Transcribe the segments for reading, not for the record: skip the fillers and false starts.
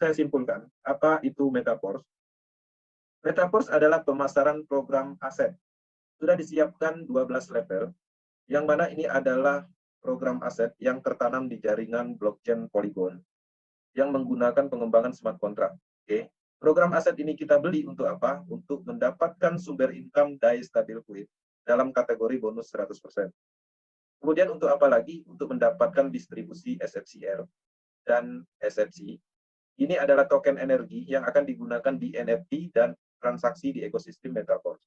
saya simpulkan, apa itu Metaverse? Metaverse adalah pemasaran program aset. Sudah disiapkan 12 level, yang mana ini adalah program aset yang tertanam di jaringan blockchain Polygon yang menggunakan pengembangan smart contract. Oke. Program aset ini kita beli untuk apa? Untuk mendapatkan sumber income DAI stabil fluid dalam kategori bonus 100%. Kemudian untuk apa lagi? Untuk mendapatkan distribusi SFCR dan SFC. Ini adalah token energi yang akan digunakan di NFT dan transaksi di ekosistem Metaverse.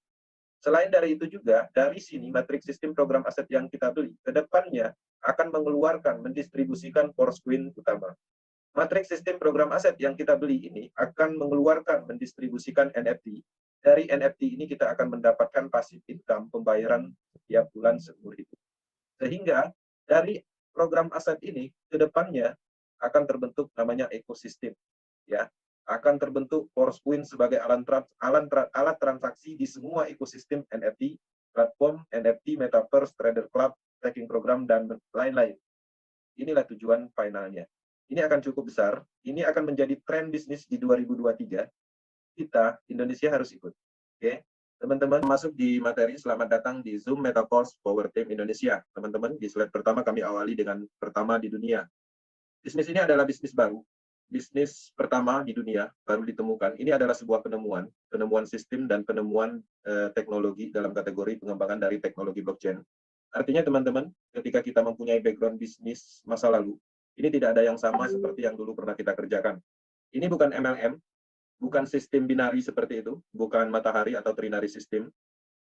Selain dari itu juga, dari sini matriks sistem program aset yang kita beli, ke depannya akan mengeluarkan, mendistribusikan force coin utama. Matriks sistem program aset yang kita beli ini akan mengeluarkan, mendistribusikan NFT. Dari NFT ini kita akan mendapatkan passive income pembayaran setiap bulan seumur hidup. Sehingga dari program aset ini ke depannya akan terbentuk namanya ekosistem, ya, akan terbentuk force coin sebagai alat transaksi di semua ekosistem NFT, platform NFT, Metaverse, Trader Club, Tracking Program, dan lain-lain. Inilah tujuan finalnya. Ini akan cukup besar, ini akan menjadi tren bisnis di 2023. Kita, Indonesia harus ikut. Oke, teman-teman masuk di materi. Selamat datang di Zoom Metaverse Power Team Indonesia. Teman-teman, di slide pertama kami awali dengan pertama di dunia. Bisnis ini adalah bisnis baru. Bisnis pertama di dunia, baru ditemukan. Ini adalah sebuah penemuan sistem dan penemuan teknologi dalam kategori pengembangan dari teknologi blockchain. Artinya teman-teman, ketika kita mempunyai background bisnis masa lalu, ini tidak ada yang sama seperti yang dulu pernah kita kerjakan. Ini bukan MLM, bukan sistem binari seperti itu, bukan matahari atau trinary system,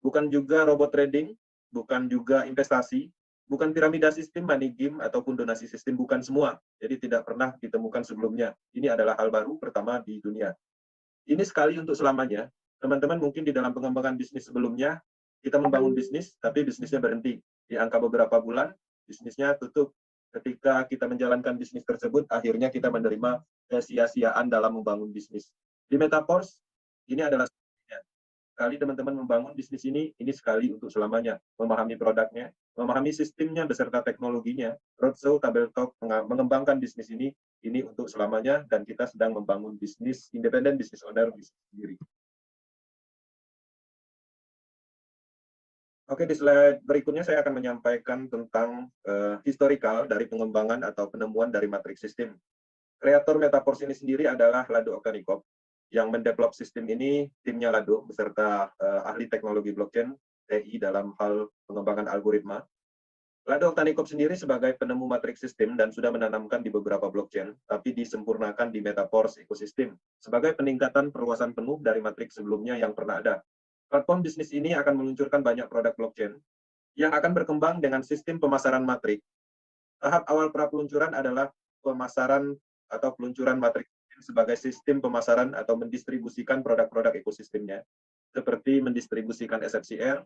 bukan juga robot trading, bukan juga investasi, bukan piramida sistem, money game, ataupun donasi sistem, bukan semua. Jadi tidak pernah ditemukan sebelumnya. Ini adalah hal baru pertama di dunia. Ini sekali untuk selamanya. Teman-teman mungkin di dalam pengembangan bisnis sebelumnya, kita membangun bisnis, tapi bisnisnya berhenti. Di angka beberapa bulan, bisnisnya tutup. Ketika kita menjalankan bisnis tersebut, akhirnya kita menerima kesia-siaan dalam membangun bisnis. Di Metaverse, ini adalah sekali teman-teman membangun bisnis ini sekali untuk selamanya. Memahami produknya, memahami sistemnya beserta teknologinya, roadshow, tabel talk, mengembangkan bisnis ini untuk selamanya, dan kita sedang membangun bisnis independen, bisnis owner bisnis sendiri. Oke, di slide berikutnya saya akan menyampaikan tentang historical dari pengembangan atau penemuan dari matriks sistem. Kreator Metaverse ini sendiri adalah Lado Oktanikov, yang mendevelop sistem ini timnya Lado beserta ahli teknologi blockchain TI dalam hal pengembangan algoritma. Lado Oktanikov sendiri sebagai penemu matriks sistem dan sudah menanamkan di beberapa blockchain, tapi disempurnakan di Metaverse ekosistem sebagai peningkatan perluasan penuh dari matriks sebelumnya yang pernah ada. Platform bisnis ini akan meluncurkan banyak produk blockchain yang akan berkembang dengan sistem pemasaran matrik. Tahap awal pra-peluncuran adalah pemasaran atau peluncuran matrik sebagai sistem pemasaran atau mendistribusikan produk-produk ekosistemnya, seperti mendistribusikan SFCR,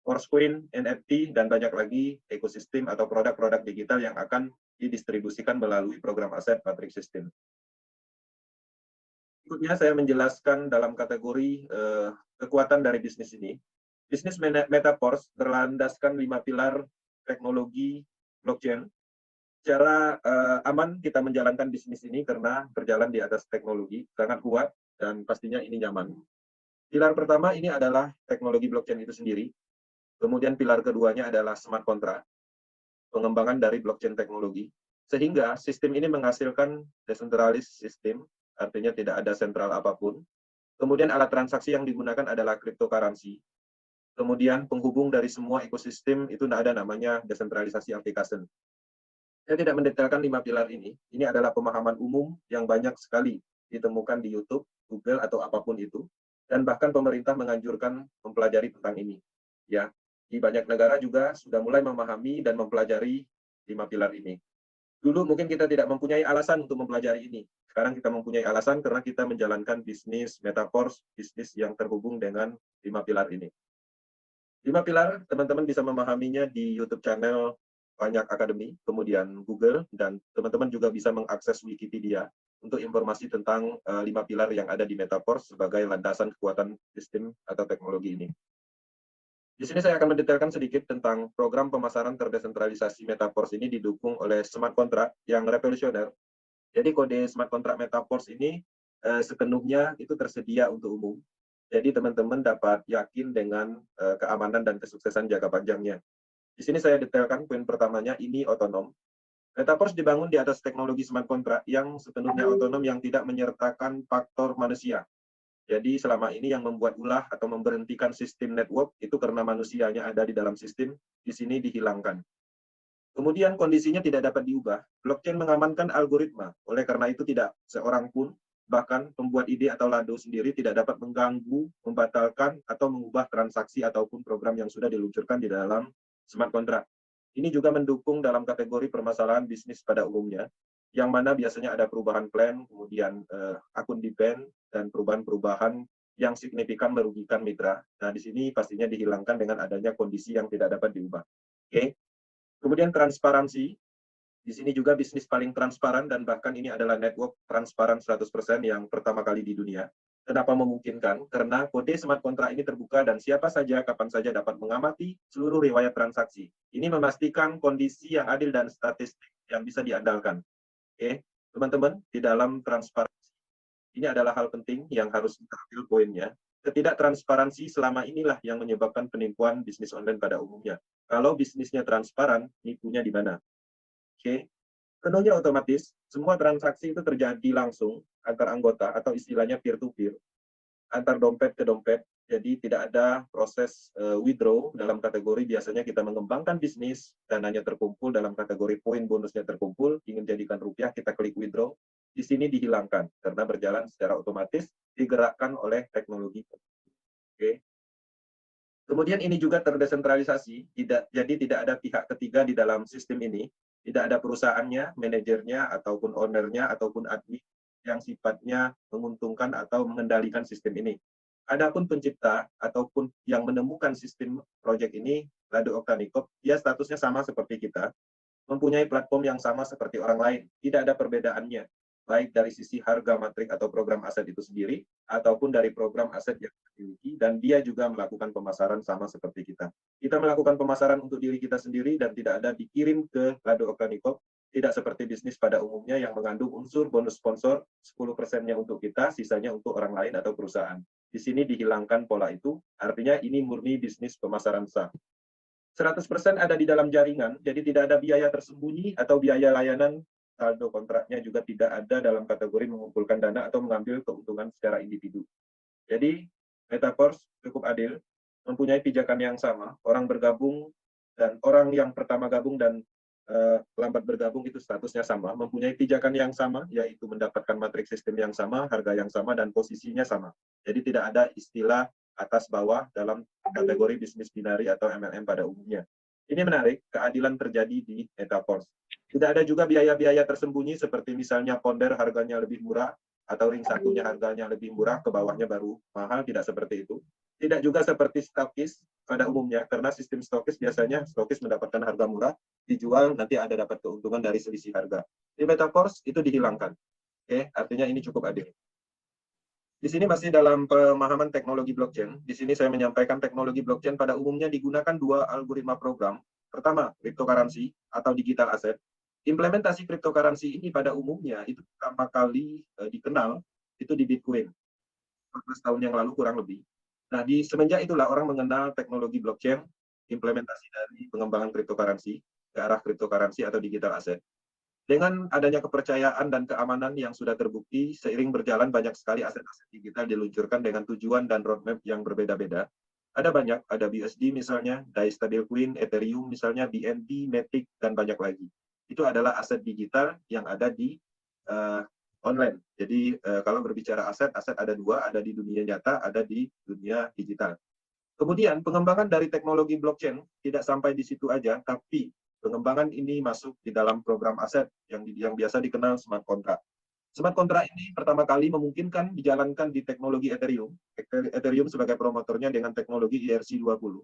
Forcecoin, NFT, dan banyak lagi ekosistem atau produk-produk digital yang akan didistribusikan melalui program aset matrik sistem. Berikutnya saya menjelaskan dalam kategori kekuatan dari bisnis ini. Bisnis Metaverse berlandaskan 5 pilar teknologi blockchain. Secara aman kita menjalankan bisnis ini karena berjalan di atas teknologi, sangat kuat, dan pastinya ini nyaman. Pilar pertama ini adalah teknologi blockchain itu sendiri. Kemudian pilar keduanya adalah smart contract, pengembangan dari blockchain teknologi. Sehingga sistem ini menghasilkan decentralized system, artinya tidak ada sentral apapun. Kemudian alat transaksi yang digunakan adalah cryptocurrency. Kemudian penghubung dari semua ekosistem itu ada namanya desentralisasi application. Saya tidak mendetailkan 5 pilar ini. Ini adalah pemahaman umum yang banyak sekali ditemukan di YouTube, Google, atau apapun itu. Dan bahkan pemerintah menganjurkan mempelajari tentang ini. Ya, di banyak negara juga sudah mulai memahami dan mempelajari 5 pilar ini. Dulu mungkin kita tidak mempunyai alasan untuk mempelajari ini. Sekarang kita mempunyai alasan karena kita menjalankan bisnis Metaverse, bisnis yang terhubung dengan 5 pilar ini. 5 pilar, teman-teman bisa memahaminya di YouTube channel Banyak Akademi, kemudian Google, dan teman-teman juga bisa mengakses Wikipedia untuk informasi tentang 5 pilar yang ada di Metaverse sebagai landasan kekuatan sistem atau teknologi ini. Di sini saya akan mendetailkan sedikit tentang program pemasaran terdesentralisasi Metaverse ini didukung oleh smart contract yang revolusioner Jadi kode smart contract Metaverse ini sepenuhnya itu tersedia untuk umum. Jadi teman-teman dapat yakin dengan keamanan dan kesuksesan jangka panjangnya. Di sini saya detailkan poin pertamanya, ini otonom. Metaverse dibangun di atas teknologi smart contract yang sepenuhnya otonom yang tidak menyertakan faktor manusia. Jadi selama ini yang membuat ulah atau memberhentikan sistem network itu karena manusianya ada di dalam sistem, di sini dihilangkan. Kemudian kondisinya tidak dapat diubah. Blockchain mengamankan algoritma. Oleh karena itu tidak seorang pun, bahkan pembuat ide atau Lado sendiri tidak dapat mengganggu, membatalkan, atau mengubah transaksi ataupun program yang sudah diluncurkan di dalam smart contract. Ini juga mendukung dalam kategori permasalahan bisnis pada umumnya, yang mana biasanya ada perubahan plan, kemudian akun di-ban, dan perubahan-perubahan yang signifikan merugikan mitra. Nah, di sini pastinya dihilangkan dengan adanya kondisi yang tidak dapat diubah. Oke. Kemudian transparansi, di sini juga bisnis paling transparan dan bahkan ini adalah network transparan 100% yang pertama kali di dunia. Kenapa memungkinkan? Karena kode smart contract ini terbuka dan siapa saja, kapan saja dapat mengamati seluruh riwayat transaksi. Ini memastikan kondisi yang adil dan statistik yang bisa diandalkan. Oke, teman-teman, di dalam transparansi, ini adalah hal penting yang harus kita ambil poinnya. Ketidaktransparansi selama inilah yang menyebabkan penipuan bisnis online pada umumnya. Kalau bisnisnya transparan, nipunya di mana? Oke, penuhnya otomatis, semua transaksi itu terjadi langsung antar anggota atau istilahnya peer-to-peer, antar dompet ke dompet. Jadi tidak ada proses withdraw dalam kategori biasanya kita mengembangkan bisnis, dananya terkumpul dalam kategori poin bonusnya terkumpul, ingin jadikan rupiah, kita klik withdraw. Di sini dihilangkan karena berjalan secara otomatis, digerakkan oleh teknologi. Oke. Kemudian ini juga terdesentralisasi, jadi tidak ada pihak ketiga di dalam sistem ini, tidak ada perusahaannya, manajernya, ataupun ownernya, ataupun admin yang sifatnya menguntungkan atau mengendalikan sistem ini. Adapun pencipta ataupun yang menemukan sistem proyek ini, Lado Oktanikov, dia statusnya sama seperti kita, mempunyai platform yang sama seperti orang lain, tidak ada perbedaannya, baik dari sisi harga matrik atau program aset itu sendiri, ataupun dari program aset yang dimiliki, dan dia juga melakukan pemasaran sama seperti kita. Kita melakukan pemasaran untuk diri kita sendiri dan tidak ada dikirim ke Lado Oktanikov, tidak seperti bisnis pada umumnya yang mengandung unsur bonus sponsor, 10%-nya untuk kita, sisanya untuk orang lain atau perusahaan. Di sini dihilangkan pola itu, artinya ini murni bisnis pemasaran sah. 100% ada di dalam jaringan, jadi tidak ada biaya tersembunyi atau biaya layanan, saldo kontraknya juga tidak ada dalam kategori mengumpulkan dana atau mengambil keuntungan secara individu. Jadi, Metaverse cukup adil, mempunyai pijakan yang sama, orang bergabung dan orang yang pertama gabung dan lambat bergabung itu statusnya sama, mempunyai pijakan yang sama, yaitu mendapatkan matriks sistem yang sama, harga yang sama, dan posisinya sama. Jadi tidak ada istilah atas bawah dalam kategori bisnis binari atau MLM pada umumnya. Ini menarik, keadilan terjadi di Metaverse. Tidak ada juga biaya-biaya tersembunyi seperti misalnya founder harganya lebih murah, atau ring satunya harganya lebih murah, ke bawahnya baru mahal, tidak seperti itu. Tidak juga seperti stokis pada umumnya, karena sistem stokis biasanya stokis mendapatkan harga murah, dijual, nanti ada dapat keuntungan dari selisih harga. Di Metaverse itu dihilangkan. Oke, artinya ini cukup adil. Di sini masih dalam pemahaman teknologi blockchain. Di sini saya menyampaikan teknologi blockchain pada umumnya digunakan dua algoritma program. Pertama, cryptocurrency atau digital asset. Implementasi cryptocurrency ini pada umumnya itu pertama kali dikenal itu di Bitcoin. 14 tahun yang lalu kurang lebih. Nah, di semenjak itulah orang mengenal teknologi blockchain, implementasi dari pengembangan cryptocurrency ke arah cryptocurrency atau digital asset. Dengan adanya kepercayaan dan keamanan yang sudah terbukti, seiring berjalan banyak sekali aset-aset digital diluncurkan dengan tujuan dan roadmap yang berbeda-beda. Ada banyak, ada BUSD misalnya, DAI Stablecoin, Ethereum misalnya, BNB, Matic, dan banyak lagi. Itu adalah aset digital yang ada di online. Jadi kalau berbicara aset, aset ada dua, ada di dunia nyata, ada di dunia digital. Kemudian pengembangan dari teknologi blockchain tidak sampai di situ aja, tapi pengembangan ini masuk di dalam program aset yang biasa dikenal smart contract. Smart contract ini pertama kali memungkinkan dijalankan di teknologi Ethereum. Ethereum sebagai promotornya dengan teknologi ERC20.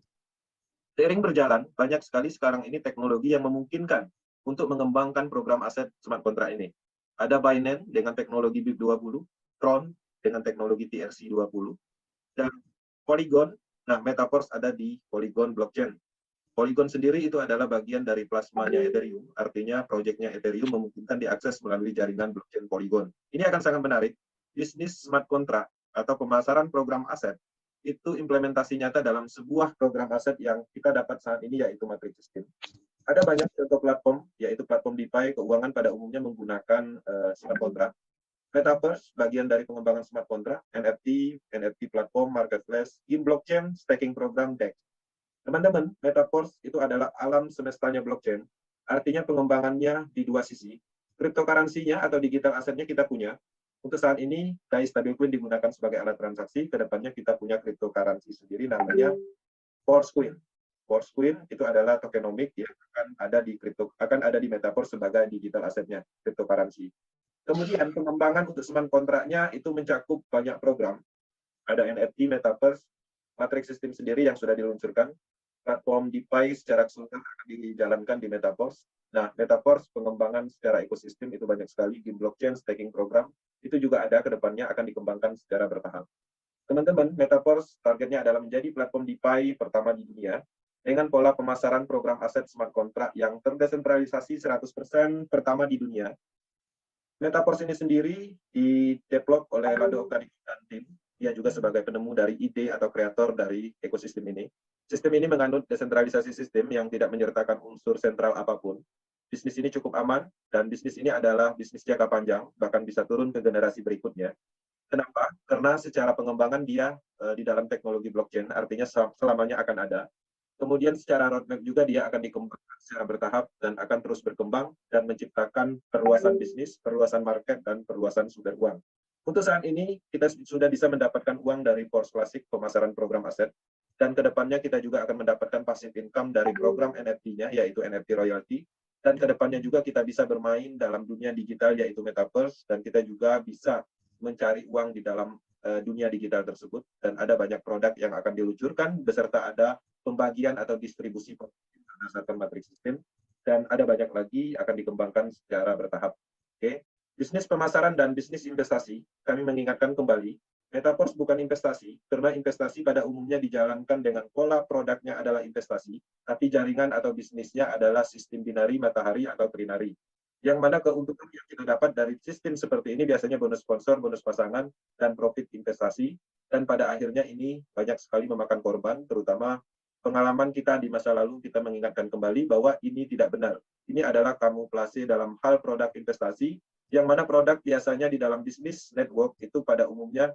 Seiring berjalan, banyak sekali sekarang ini teknologi yang memungkinkan untuk mengembangkan program aset smart contract ini. Ada Binance dengan teknologi BIP20, Tron dengan teknologi TRC20, dan Polygon. Nah, Metaverse ada di Polygon blockchain. Polygon sendiri itu adalah bagian dari plasmanya Ethereum, artinya proyeknya Ethereum memungkinkan diakses melalui jaringan blockchain Polygon. Ini akan sangat menarik. Bisnis smart contract atau pemasaran program aset itu implementasi nyata dalam sebuah program aset yang kita dapat saat ini, yaitu Matrix System. Ada banyak contoh platform, yaitu platform DeFi keuangan pada umumnya menggunakan smart contract. Metaverse, bagian dari pengembangan smart contract, NFT platform, marketplace, game blockchain, staking program, DEX. Teman-teman, Metaverse itu adalah alam semestanya blockchain, artinya pengembangannya di dua sisi. Cryptocurrency-nya atau digital asetnya kita punya. Untuk saat ini, DAI stablecoin digunakan sebagai alat transaksi, kedepannya kita punya cryptocurrency sendiri namanya Forcecoin. Forcecoin itu adalah tokenomik yang akan ada di Metaverse sebagai digital asetnya, cryptocurrency. Kemudian pengembangan untuk smart kontraknya itu mencakup banyak program. Ada NFT, Metaverse, Matrix System sendiri yang sudah diluncurkan, platform DeFi secara keseluruhan akan dijalankan di Metaverse. Nah, Metaverse pengembangan secara ekosistem itu banyak sekali, game blockchain, staking program, itu juga ada ke depannya akan dikembangkan secara bertahap. Teman-teman, Metaverse targetnya adalah menjadi platform DeFi pertama di dunia dengan pola pemasaran program aset smart contract yang terdesentralisasi 100% pertama di dunia. Metaverse ini sendiri di-develop oleh Lado Oktavi dan tim. Dia juga sebagai penemu dari ide atau kreator dari ekosistem ini. Sistem ini mengandung desentralisasi sistem yang tidak menyertakan unsur sentral apapun. Bisnis ini cukup aman, dan bisnis ini adalah bisnis jangka panjang, bahkan bisa turun ke generasi berikutnya. Kenapa? Karena secara pengembangan dia di dalam teknologi blockchain, artinya selamanya akan ada. Kemudian secara roadmap juga dia akan dikembangkan secara bertahap dan akan terus berkembang dan menciptakan perluasan bisnis, perluasan market, dan perluasan sumber uang. Untuk saat ini, kita sudah bisa mendapatkan uang dari Force Classic, pemasaran program aset, dan kedepannya kita juga akan mendapatkan passive income dari program NFT-nya, yaitu NFT royalty, dan kedepannya juga kita bisa bermain dalam dunia digital, yaitu Metaverse, dan kita juga bisa mencari uang di dalam dunia digital tersebut, dan ada banyak produk yang akan diluncurkan, beserta ada pembagian atau distribusi berdasarkan Matrix System, dan ada banyak lagi akan dikembangkan secara bertahap. Oke. Bisnis pemasaran dan bisnis investasi, kami mengingatkan kembali, Metaverse bukan investasi, karena investasi pada umumnya dijalankan dengan pola produknya adalah investasi, tapi jaringan atau bisnisnya adalah sistem binari, matahari, atau trinari. Yang mana keuntungan yang kita dapat dari sistem seperti ini biasanya bonus sponsor, bonus pasangan, dan profit investasi, dan pada akhirnya ini banyak sekali memakan korban, terutama pengalaman kita di masa lalu. Kita mengingatkan kembali bahwa ini tidak benar. Ini adalah kamuflase dalam hal produk investasi, yang mana produk biasanya di dalam bisnis network itu pada umumnya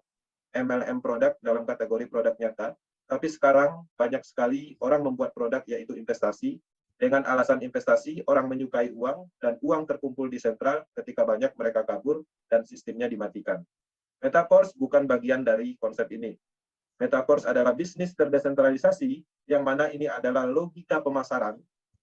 MLM produk dalam kategori produk nyata, tapi sekarang banyak sekali orang membuat produk yaitu investasi. Dengan alasan investasi, orang menyukai uang, dan uang terkumpul di sentral, ketika banyak mereka kabur, dan sistemnya dimatikan. Metaverse bukan bagian dari konsep ini. Metaverse adalah bisnis terdesentralisasi, yang mana ini adalah logika pemasaran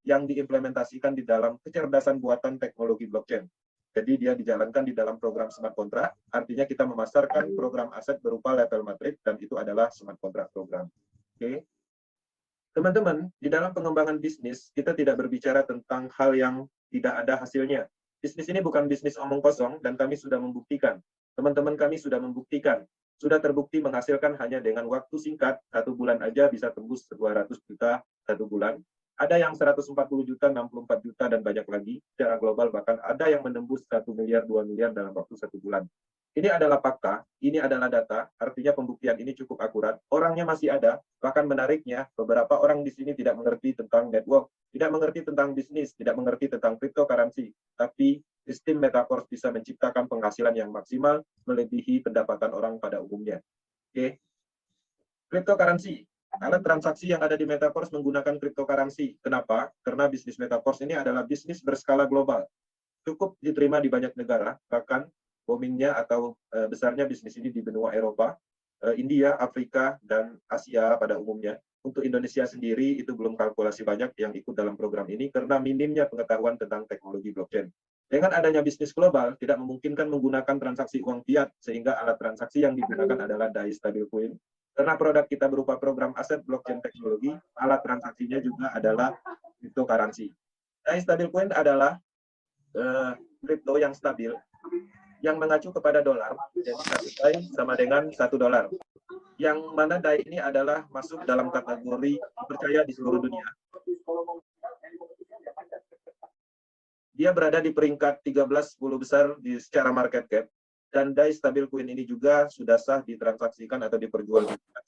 yang diimplementasikan di dalam kecerdasan buatan teknologi blockchain. Jadi dia dijalankan di dalam program smart contract, artinya kita memasarkan program aset berupa level matrix, dan itu adalah smart contract program. Oke. Teman-teman, di dalam pengembangan bisnis, kita tidak berbicara tentang hal yang tidak ada hasilnya. Bisnis ini bukan bisnis omong kosong, dan kami sudah membuktikan. Teman-teman kami sudah membuktikan. Sudah terbukti menghasilkan hanya dengan waktu singkat, 1 bulan aja bisa tembus 200 juta 1 bulan. Ada yang 140 juta, 64 juta, dan banyak lagi. Secara global bahkan ada yang menembus 1 miliar, 2 miliar dalam waktu 1 bulan. Ini adalah fakta, ini adalah data, artinya pembuktian ini cukup akurat. Orangnya masih ada, bahkan menariknya, beberapa orang di sini tidak mengerti tentang network, tidak mengerti tentang bisnis, tidak mengerti tentang cryptocurrency, tapi sistem Metaverse bisa menciptakan penghasilan yang maksimal, melebihi pendapatan orang pada umumnya. Oke. Cryptocurrency, alat transaksi yang ada di Metaverse menggunakan cryptocurrency. Kenapa? Karena bisnis Metaverse ini adalah bisnis berskala global. Cukup diterima di banyak negara, bahkan boomingnya atau besarnya bisnis ini di benua Eropa, India, Afrika, dan Asia pada umumnya. Untuk Indonesia sendiri itu belum kalkulasi banyak yang ikut dalam program ini karena minimnya pengetahuan tentang teknologi blockchain. Dengan adanya bisnis global, tidak memungkinkan menggunakan transaksi uang fiat, sehingga alat transaksi yang digunakan adalah DAI stablecoin. Karena produk kita berupa program aset blockchain teknologi, alat transaksinya juga adalah cryptocurrency. DAI stablecoin adalah kripto yang stabil, yang mengacu kepada dolar, jadi 1 DAI sama dengan 1 dolar. Yang mana DAI ini adalah masuk dalam kategori percaya di seluruh dunia. Dia berada di peringkat 13 10 besar secara market cap, dan DAI Stabil Coin ini juga sudah sah ditransaksikan atau diperjualbelikan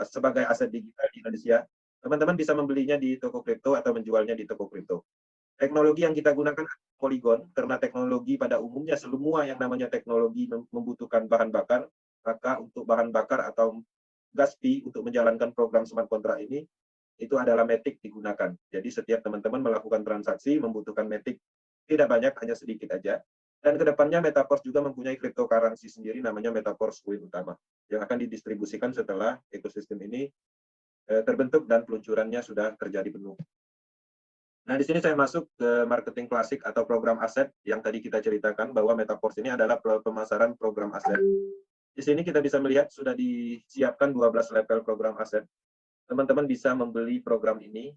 sebagai aset digital di Indonesia. Teman-teman bisa membelinya di toko kripto atau menjualnya di toko kripto. Teknologi yang kita gunakan Polygon, karena teknologi pada umumnya semua yang namanya teknologi membutuhkan bahan bakar, maka untuk bahan bakar atau gas fee untuk menjalankan program smart contract ini, itu adalah Matic digunakan. Jadi setiap teman-teman melakukan transaksi membutuhkan Matic tidak banyak, hanya sedikit aja. Dan kedepannya Metaverse juga mempunyai cryptocurrency sendiri namanya Metaverse Coin Utama yang akan didistribusikan setelah ekosistem ini terbentuk dan peluncurannya sudah terjadi penuh. Nah, di sini saya masuk ke marketing klasik atau program aset yang tadi kita ceritakan bahwa Metaverse ini adalah pemasaran program aset. Di sini kita bisa melihat sudah disiapkan 12 level program aset. Teman-teman bisa membeli program ini,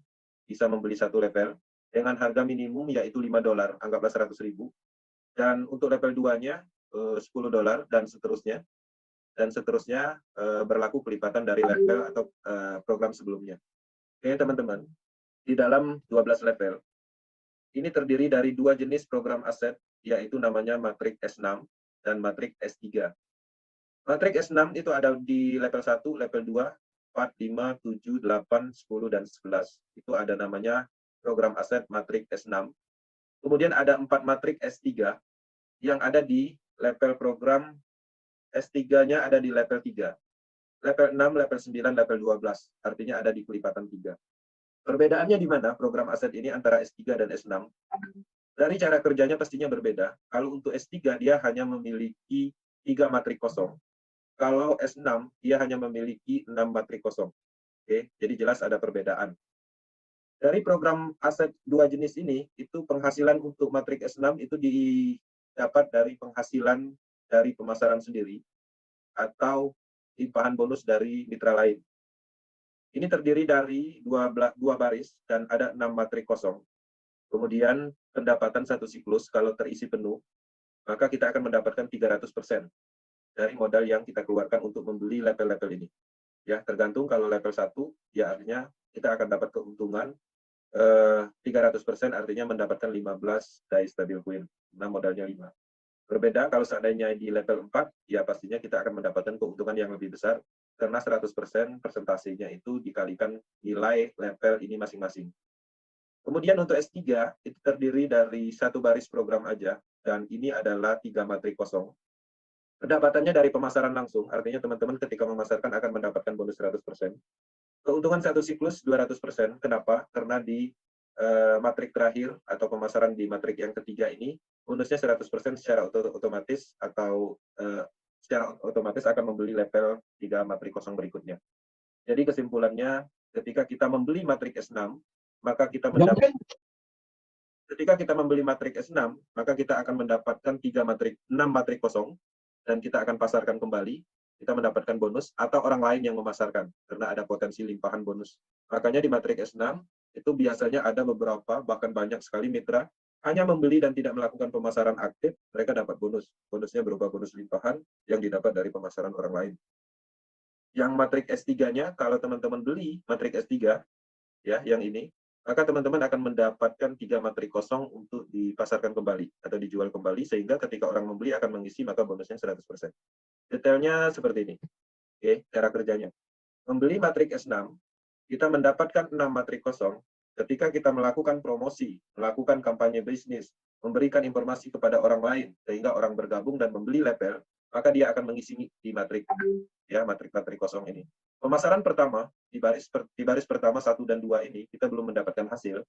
bisa membeli satu level dengan harga minimum yaitu $5, anggaplah 100.000. Dan untuk level 2-nya $10 dan seterusnya. Dan seterusnya berlaku pelipatan dari level atau program sebelumnya. Oke, teman-teman. Di dalam 12 level, ini terdiri dari dua jenis program aset, yaitu namanya Matrix S6 dan Matrix S3. Matrix S6 itu ada di level 1, level 2, 4, 5, 7, 8, 10, dan 11. Itu ada namanya program aset Matrix S6. Kemudian ada 4 Matrix S3 yang ada di level program S3-nya ada di level 3. Level 6, level 9, level 12. Artinya ada di pelipatan 3. Perbedaannya di mana program aset ini antara S3 dan S6? Dari cara kerjanya pastinya berbeda. Kalau untuk S3 dia hanya memiliki 3 matrik kosong. Kalau S6 dia hanya memiliki 6 matrik kosong. Oke, jadi jelas ada perbedaan. Dari program aset dua jenis ini, itu penghasilan untuk matrik S6 itu didapat dari penghasilan dari pemasaran sendiri atau limpahan bonus dari mitra lain. Ini terdiri dari dua baris dan ada 6 matrik kosong. Kemudian pendapatan satu siklus kalau terisi penuh, maka kita akan mendapatkan 300% dari modal yang kita keluarkan untuk membeli level-level ini. Ya, tergantung kalau level 1, ya artinya kita akan dapat keuntungan 300% artinya mendapatkan 15 DAI Stabil Coin. Nah, modalnya 5. Berbeda kalau seandainya di level 4, ya pastinya kita akan mendapatkan keuntungan yang lebih besar karena 100% persentasenya itu dikalikan nilai level ini masing-masing. Kemudian untuk S3, itu terdiri dari satu baris program aja, dan ini adalah 3 matrik kosong. Pendapatannya dari pemasaran langsung, artinya teman-teman ketika memasarkan akan mendapatkan bonus 100%. Keuntungan satu siklus 200%. Kenapa? Karena di matrik terakhir atau pemasaran di matrik yang ketiga ini, bonusnya 100% secara otomatis atau secara otomatis akan membeli level 3 matrik kosong berikutnya. Jadi kesimpulannya, ketika kita membeli matrik S6, maka kita mendapatkan ketika kita membeli matrik S6, maka kita akan mendapatkan 6 matrik kosong dan kita akan pasarkan kembali, kita mendapatkan bonus atau orang lain yang memasarkan karena ada potensi limpahan bonus. Makanya di matrik S6 itu biasanya ada beberapa bahkan banyak sekali mitra hanya membeli dan tidak melakukan pemasaran aktif, mereka dapat bonus. Bonusnya berupa bonus limpahan yang didapat dari pemasaran orang lain. Yang matrik S3-nya, kalau teman-teman beli matrik S3, ya, yang ini, maka teman-teman akan mendapatkan 3 matrik kosong untuk dipasarkan kembali atau dijual kembali, sehingga ketika orang membeli akan mengisi, maka bonusnya 100%. Detailnya seperti ini. Oke, cara kerjanya. Membeli matrik S6, kita mendapatkan 6 matrik kosong ketika kita melakukan promosi, melakukan kampanye bisnis, memberikan informasi kepada orang lain, sehingga orang bergabung dan membeli level, maka dia akan mengisi di matrik, ya, matrik-matrik kosong ini. Pemasaran pertama, di baris pertama 1 dan 2 ini, kita belum mendapatkan hasil.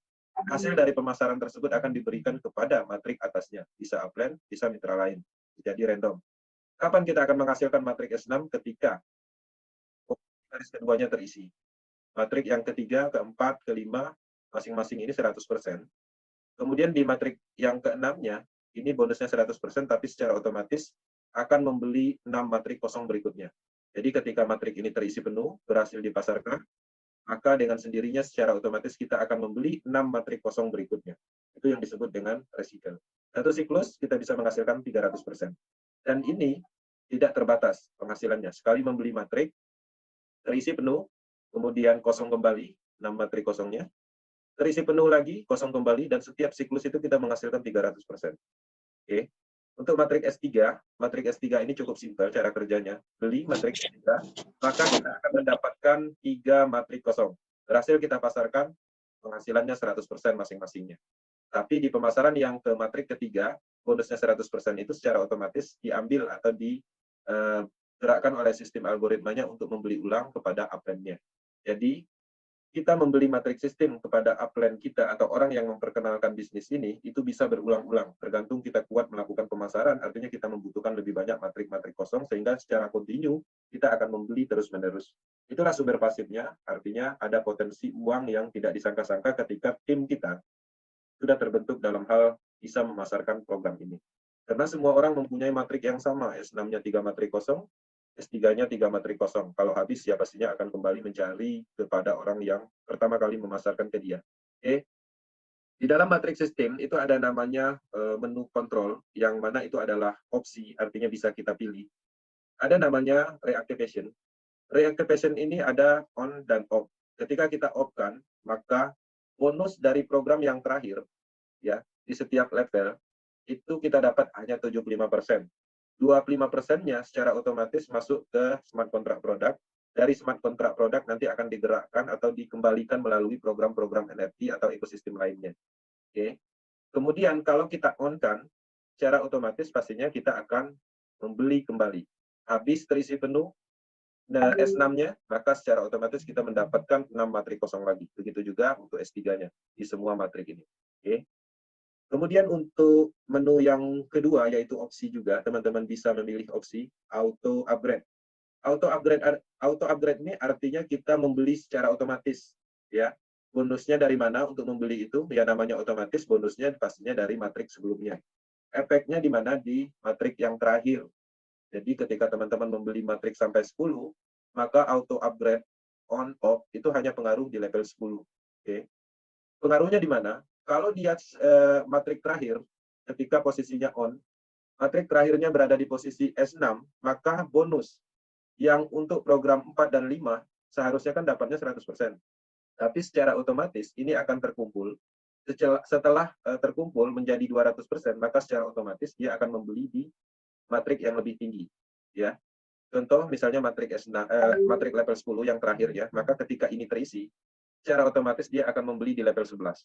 Hasil dari pemasaran tersebut akan diberikan kepada matrik atasnya. Bisa upline, bisa mitra lain. Jadi random. Kapan kita akan menghasilkan matrik S6? Ketika baris keduanya terisi. Matrik yang ketiga, keempat, kelima, masing-masing ini 100%. Kemudian di matrik yang keenamnya, ini bonusnya 100%, tapi secara otomatis akan membeli 6 matrik kosong berikutnya. Jadi ketika matrik ini terisi penuh, berhasil dipasarkan, maka dengan sendirinya secara otomatis kita akan membeli 6 matrik kosong berikutnya. Itu yang disebut dengan recycle. Satu siklus kita bisa menghasilkan 300%. Dan ini tidak terbatas penghasilannya. Sekali membeli matrik, terisi penuh, kemudian kosong kembali, 6 matrik kosongnya, terisi penuh lagi, kosong kembali, dan setiap siklus itu kita menghasilkan 300%. Oke. Untuk matrik S3 ini cukup simpel cara kerjanya. Beli matrik S3, maka kita akan mendapatkan 3 matrik kosong. Berhasil kita pasarkan, penghasilannya 100% masing-masingnya. Tapi di pemasaran yang ke matrik ketiga, bonusnya 100% itu secara otomatis diambil atau digerakkan oleh sistem algoritmanya untuk membeli ulang kepada upline-nya. Jadi, kita membeli matrik sistem kepada upline kita atau orang yang memperkenalkan bisnis ini, itu bisa berulang-ulang. Tergantung kita kuat melakukan pemasaran, artinya kita membutuhkan lebih banyak matrik-matrik kosong, sehingga secara kontinu kita akan membeli terus-menerus. Itulah sumber pasifnya, artinya ada potensi uang yang tidak disangka-sangka ketika tim kita sudah terbentuk dalam hal bisa memasarkan program ini. Karena semua orang mempunyai matrik yang sama, S6-nya 3 matrik kosong, S3-nya 3 matrik kosong. Kalau habis, ya pastinya akan kembali mencari kepada orang yang pertama kali memasarkan ke dia. Oke. Di dalam matrik sistem itu ada namanya menu kontrol, yang mana itu adalah opsi, artinya bisa kita pilih. Ada namanya reactivation. Reactivation ini ada on dan off. Ketika kita off-kan, maka bonus dari program yang terakhir, ya, di setiap level, itu kita dapat hanya 75%. 25%-nya secara otomatis masuk ke smart contract product. Dari smart contract product nanti akan digerakkan atau dikembalikan melalui program-program NFT atau ekosistem lainnya. Oke. Kemudian kalau kita on-kan, secara otomatis pastinya kita akan membeli kembali. Habis terisi penuh S6-nya, maka secara otomatis kita mendapatkan 6 matrik kosong lagi. Begitu juga untuk S3-nya di semua matrik ini. Oke. Kemudian untuk menu yang kedua, yaitu opsi juga, teman-teman bisa memilih opsi auto upgrade. Auto upgrade ini artinya kita membeli secara otomatis, ya. Bonusnya dari mana untuk membeli itu? Ya namanya otomatis, bonusnya pastinya dari matrik sebelumnya. Efeknya di mana? Di matrik yang terakhir. Jadi ketika teman-teman membeli matrik sampai 10, maka auto upgrade on off itu hanya pengaruh di level 10. Oke. Pengaruhnya di mana? Kalau dia matrik terakhir, ketika posisinya on, matrik terakhirnya berada di posisi S6, maka bonus yang untuk program 4 dan 5 seharusnya kan dapatnya 100%. Tapi secara otomatis ini akan terkumpul. Setelah terkumpul menjadi 200%, maka secara otomatis dia akan membeli di matrik yang lebih tinggi. Ya. Contoh misalnya matrik matrik level 10 yang terakhir ya, maka ketika ini terisi, secara otomatis dia akan membeli di level 11.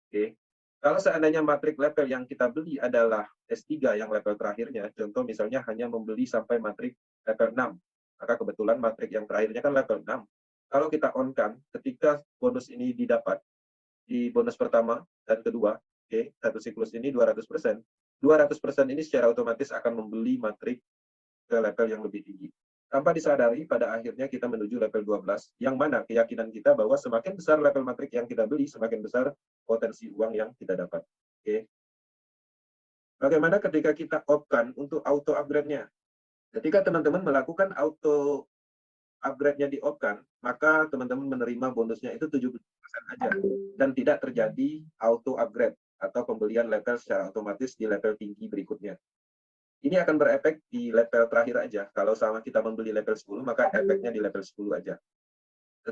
Oke. Kalau seandainya matrik level yang kita beli adalah S3 yang level terakhirnya, contoh misalnya hanya membeli sampai matrik level 6, maka kebetulan matrik yang terakhirnya kan level 6. Kalau kita on-kan, ketika bonus ini didapat, di bonus pertama dan kedua, oke, satu siklus ini 200%. 200% ini secara otomatis akan membeli matrik ke level yang lebih tinggi. Tanpa disadari, pada akhirnya kita menuju level 12, yang mana keyakinan kita bahwa semakin besar level matrik yang kita beli, semakin besar potensi uang yang kita dapat. Oke. Bagaimana ketika kita off-kan untuk auto upgrade-nya? Ketika teman-teman melakukan auto upgrade-nya di off-kan, maka teman-teman menerima bonusnya itu 70% aja. Dan tidak terjadi auto upgrade atau pembelian level secara otomatis di level tinggi berikutnya. Ini akan berefek di level terakhir aja. Kalau sama kita membeli level 10, maka efeknya di level 10 aja.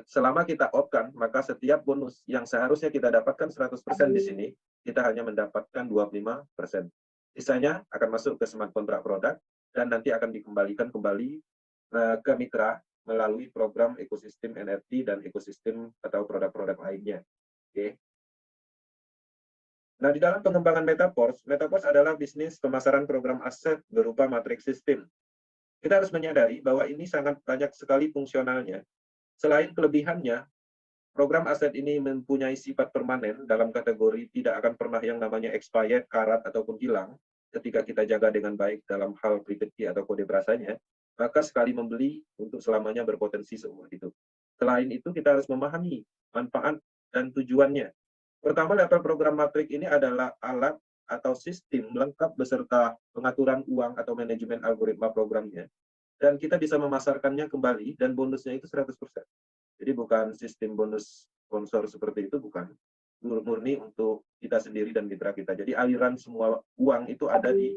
Selama kita off-kan, maka setiap bonus yang seharusnya kita dapatkan 100% di sini, kita hanya mendapatkan 25%. Sisanya akan masuk ke smart contract product, dan nanti akan dikembalikan kembali ke mitra melalui program ekosistem NFT dan ekosistem atau produk-produk lainnya. Oke. Nah, di dalam pengembangan Metaverse adalah bisnis pemasaran program aset berupa matriks sistem. Kita harus menyadari bahwa ini sangat banyak sekali fungsionalnya. Selain kelebihannya, program aset ini mempunyai sifat permanen dalam kategori tidak akan pernah yang namanya expired, karat, ataupun hilang ketika kita jaga dengan baik dalam hal private key atau kode berasanya, maka sekali membeli untuk selamanya berpotensi seumur hidup. Selain itu, kita harus memahami manfaat dan tujuannya. Pertama, level program matrik ini adalah alat atau sistem lengkap beserta pengaturan uang atau manajemen algoritma programnya. Dan kita bisa memasarkannya kembali dan bonusnya itu 100%. Jadi bukan sistem bonus sponsor seperti itu, bukan. Murni untuk kita sendiri dan mitra kita. Jadi aliran semua uang itu ada di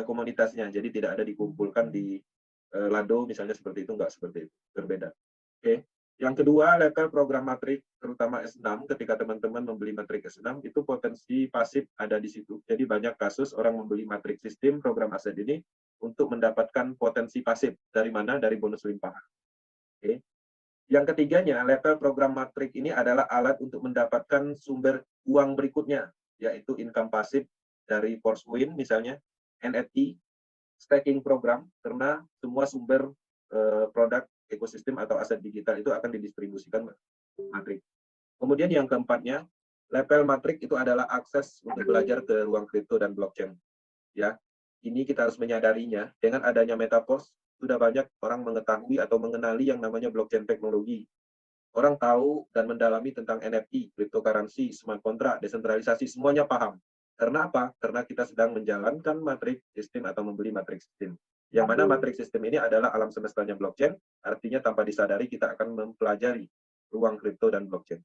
komunitasnya. Jadi tidak ada dikumpulkan di Lado misalnya seperti itu, enggak seperti itu. Berbeda. Oke. Yang kedua, level program matrik, terutama S6, ketika teman-teman membeli matrik S6, itu potensi pasif ada di situ. Jadi banyak kasus orang membeli matrik sistem program aset ini untuk mendapatkan potensi pasif. Dari mana? Dari bonus limpahan. Oke. Yang ketiganya, level program matrik ini adalah alat untuk mendapatkan sumber uang berikutnya, yaitu income pasif dari Force Win misalnya, NFT, staking program, karena semua sumber produk ekosistem atau aset digital itu akan didistribusikan matrik. Kemudian yang keempatnya, level matrik itu adalah akses untuk belajar ke ruang kripto dan blockchain. Ya, ini kita harus menyadarinya. Dengan adanya Metaverse, sudah banyak orang mengetahui atau mengenali yang namanya blockchain teknologi. Orang tahu dan mendalami tentang NFT, cryptocurrency, smart contract, desentralisasi, semuanya paham. Karena apa? Karena kita sedang menjalankan matrik sistem atau membeli matrik sistem. Yang mana matrik sistem ini adalah alam semestanya blockchain, artinya tanpa disadari kita akan mempelajari ruang kripto dan blockchain.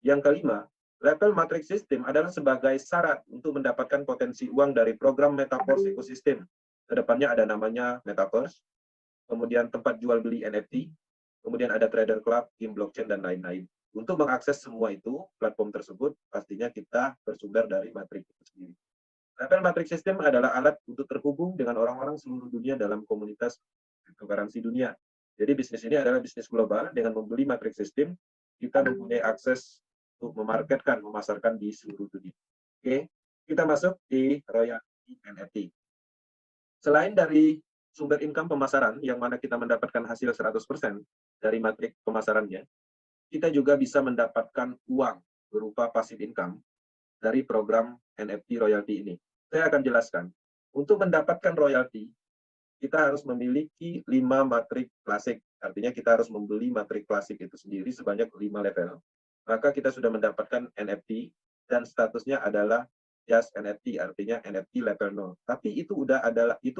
Yang kelima, level matrik sistem adalah sebagai syarat untuk mendapatkan potensi uang dari program Metaverse ekosistem. Kedepannya ada namanya Metaverse, kemudian tempat jual beli NFT, kemudian ada trader club, game blockchain, dan lain-lain. Untuk mengakses semua itu, platform tersebut, pastinya kita bersumber dari matrik itu sendiri. Level matrik sistem adalah alat untuk terhubung dengan orang-orang seluruh dunia dalam komunitas cryptocurrency dunia. Jadi bisnis ini adalah bisnis global. Dengan membeli matrik sistem, kita mempunyai akses untuk memarketkan, memasarkan di seluruh dunia. Oke, kita masuk di royalty NFT. Selain dari sumber income pemasaran, yang mana kita mendapatkan hasil 100% dari matrik pemasarannya, kita juga bisa mendapatkan uang berupa passive income dari program NFT royalty ini. Saya akan jelaskan. Untuk mendapatkan royalty, kita harus memiliki 5 matrik klasik. Artinya kita harus membeli matrik klasik itu sendiri sebanyak 5 level. Maka kita sudah mendapatkan NFT dan statusnya adalah just NFT, artinya NFT level 0. Tapi itu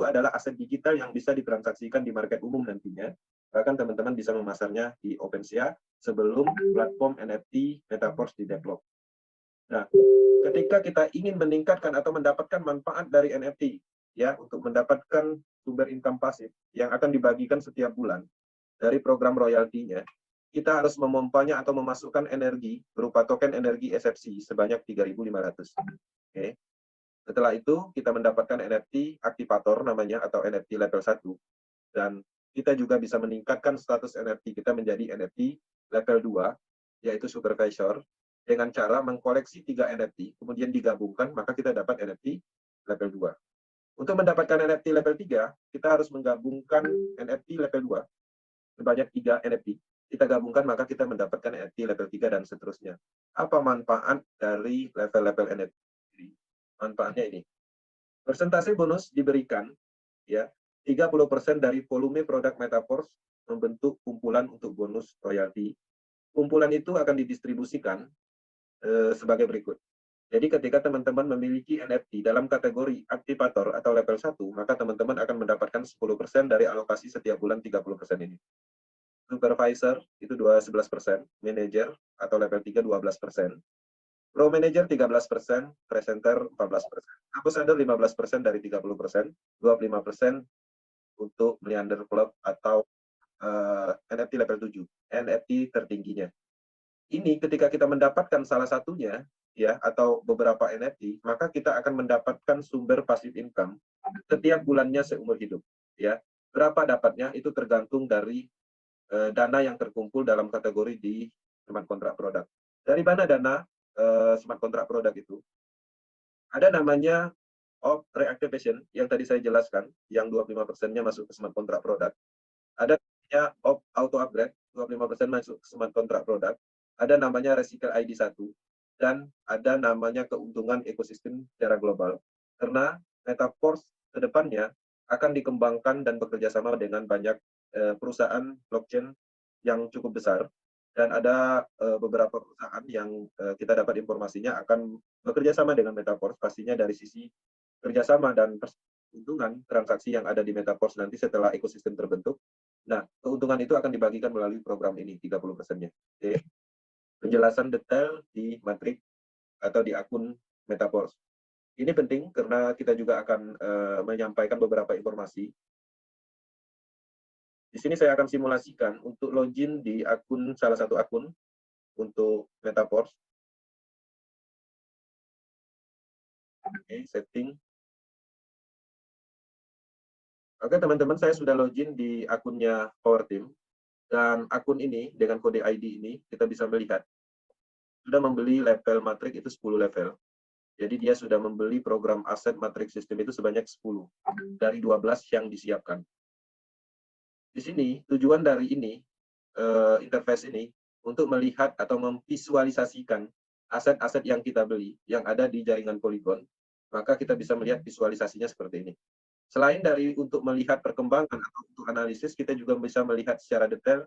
adalah aset digital yang bisa ditransaksikan di market umum nantinya. Bahkan teman-teman bisa memasarnya di OpenSea sebelum platform NFT Metaverse di-develop. Nah, ketika kita ingin meningkatkan atau mendapatkan manfaat dari NFT, ya, untuk mendapatkan sumber income pasif yang akan dibagikan setiap bulan dari program royaltinya, kita harus memompanya atau memasukkan energi berupa token energi SFC sebanyak 3.500. Oke. Setelah itu, kita mendapatkan NFT aktivator namanya atau NFT level 1. Dan kita juga bisa meningkatkan status NFT kita menjadi NFT level 2, yaitu supervisor, dengan cara mengkoleksi 3 NFT, kemudian digabungkan, maka kita dapat NFT level 2. Untuk mendapatkan NFT level 3, kita harus menggabungkan NFT level 2, sebanyak 3 NFT. Kita gabungkan, maka kita mendapatkan NFT level 3 dan seterusnya. Apa manfaat dari level-level NFT? Manfaatnya ini. Persentase bonus diberikan, ya, 30% dari volume produk Metaverse membentuk kumpulan untuk bonus royalti. Kumpulan itu akan didistribusikan sebagai berikut. Jadi ketika teman-teman memiliki NFT dalam kategori aktivator atau level 1, maka teman-teman akan mendapatkan 10% dari alokasi setiap bulan 30% ini. Supervisor itu 11%, manager atau level 3 12%, pro manager 13%, presenter 14%. Ambassador 15% dari 30%, 25% untuk Milliarder Club atau NFT level 7, NFT tertingginya. Ini ketika kita mendapatkan salah satunya, ya, atau beberapa NFT, maka kita akan mendapatkan sumber passive income setiap bulannya seumur hidup. Ya, berapa dapatnya itu tergantung dari dana yang terkumpul dalam kategori di smart contract product. Dari mana dana smart contract product itu? Ada namanya of reactivation yang tadi saya jelaskan, yang 25%-nya masuk ke smart contract product. Ada namanya of auto upgrade, 25% masuk ke smart contract product. Ada namanya recycle ID 1, dan ada namanya keuntungan ekosistem secara global. Karena Metaverse ke depannya akan dikembangkan dan bekerja sama dengan banyak perusahaan blockchain yang cukup besar, dan ada beberapa perusahaan yang kita dapat informasinya akan bekerja sama dengan Metaverse, pastinya dari sisi kerjasama dan keuntungan transaksi yang ada di Metaverse nanti setelah ekosistem terbentuk. Nah, keuntungan itu akan dibagikan melalui program ini, 30%-nya. Oke. Penjelasan detail di matrik atau di akun Metaverse. Ini penting karena kita juga akan menyampaikan beberapa informasi. Di Di sini saya akan simulasikan untuk login di akun, salah satu akun untuk Metaforce. Oke, setting. Oke, teman-teman, saya sudah login di akunnya Power Team. Dan akun ini, dengan kode ID ini, kita bisa melihat sudah membeli level matrix itu 10 level. Jadi dia sudah membeli program aset matrix system itu sebanyak 10 dari 12 yang disiapkan. Di sini, tujuan dari ini, interface ini, untuk melihat atau memvisualisasikan aset-aset yang kita beli, yang ada di jaringan Polygon, maka kita bisa melihat visualisasinya seperti ini. Selain dari untuk melihat perkembangan atau untuk analisis, kita juga bisa melihat secara detail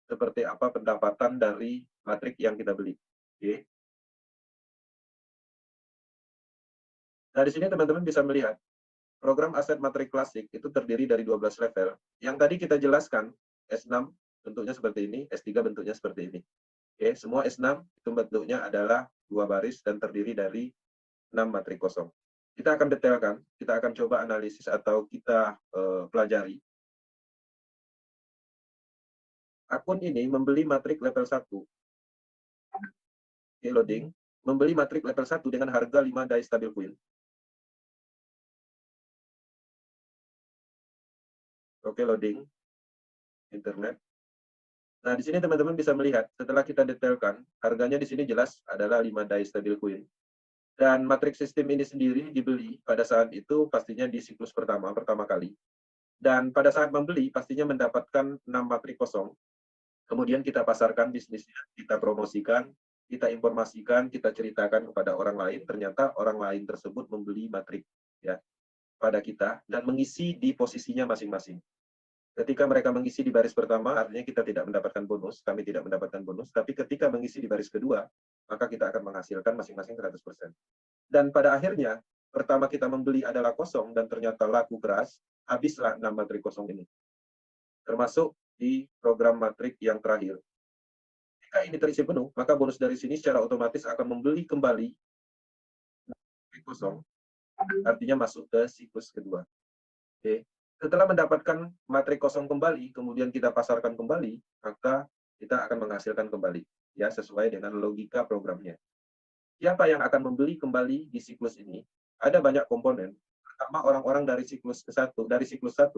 seperti apa pendapatan dari matrix yang kita beli. Oke. Nah, di sini teman-teman bisa melihat program aset matrix klasik itu terdiri dari 12 level. Yang tadi kita jelaskan, S6 bentuknya seperti ini, S3 bentuknya seperti ini. Oke, semua S6 itu bentuknya adalah 2 baris dan terdiri dari 6 matrix kosong. Kita akan detailkan, kita akan coba analisis atau kita pelajari. Akun ini membeli matrix level 1. Oke, loading. Membeli matrix level 1 dengan harga 5 DAI stablecoin. Oke, loading. Internet. Nah, di sini teman-teman bisa melihat, setelah kita detailkan, harganya di sini jelas adalah 5 DAI stablecoin. Dan matrix sistem ini sendiri dibeli pada saat itu pastinya di siklus pertama kali. Dan pada saat membeli, pastinya mendapatkan 6 matrix kosong. Kemudian kita pasarkan bisnisnya, kita promosikan, kita informasikan, kita ceritakan kepada orang lain, ternyata orang lain tersebut membeli matrix ya pada kita dan mengisi di posisinya masing-masing. Ketika mereka mengisi di baris pertama, artinya kita tidak mendapatkan bonus, kami tidak mendapatkan bonus, tapi ketika mengisi di baris kedua, maka kita akan menghasilkan masing-masing 100%. Dan pada akhirnya, pertama kita membeli adalah kosong dan ternyata laku keras, habislah 6 matrix kosong ini. Termasuk di program matrix yang terakhir. Jika ini terisi penuh, maka bonus dari sini secara otomatis akan membeli kembali matrix kosong, artinya masuk ke siklus kedua. Oke. Setelah mendapatkan matrix kosong kembali, kemudian kita pasarkan kembali, maka kita akan menghasilkan kembali, ya sesuai dengan logika programnya. Siapa yang akan membeli kembali di siklus ini? Ada banyak komponen. Pertama, orang-orang dari siklus ke-1,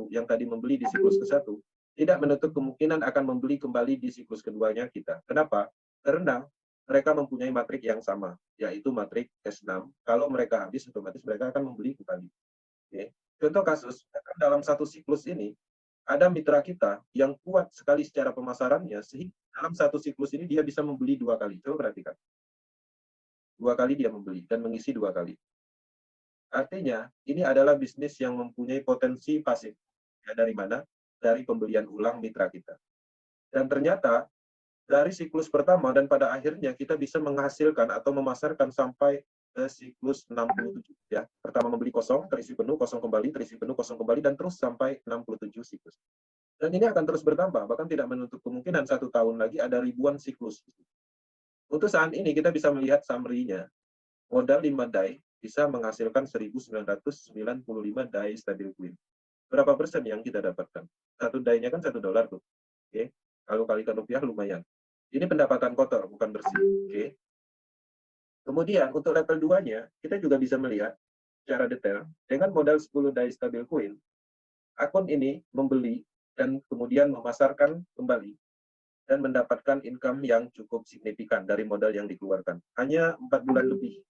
yang tadi membeli di siklus ke-1, tidak menutup kemungkinan akan membeli kembali di siklus keduanya kita. Kenapa? Karena mereka mempunyai matrix yang sama, yaitu matrix S6. Kalau mereka habis, otomatis mereka akan membeli kembali. Oke. Contoh kasus, dalam satu siklus ini, ada mitra kita yang kuat sekali secara pemasarannya, sehingga dalam satu siklus ini dia bisa membeli 2 kali. Coba perhatikan. 2 kali dia membeli dan mengisi 2 kali. Artinya, ini adalah bisnis yang mempunyai potensi pasif. Ya, dari mana? Dari pembelian ulang mitra kita. Dan ternyata, dari siklus pertama dan pada akhirnya kita bisa menghasilkan atau memasarkan sampai ke siklus 67 ya. Pertama membeli kosong, terisi penuh, kosong kembali, terisi penuh, kosong kembali, dan terus sampai 67 siklus. Dan ini akan terus bertambah, bahkan tidak menutup kemungkinan 1 tahun lagi ada ribuan siklus. Untuk saat ini kita bisa melihat summary-nya. Modal 5 DAI bisa menghasilkan 1.995 DAI stablecoin. Berapa persen yang kita dapatkan? 1 DAI-nya kan $1 tuh. Oke. Kalau kalikan rupiah lumayan. Ini pendapatan kotor, bukan bersih. Oke. Kemudian untuk level 2-nya, kita juga bisa melihat secara detail, dengan modal 10 DAI stablecoin, akun ini membeli dan kemudian memasarkan kembali dan mendapatkan income yang cukup signifikan dari modal yang dikeluarkan. Hanya 4 bulan lebih.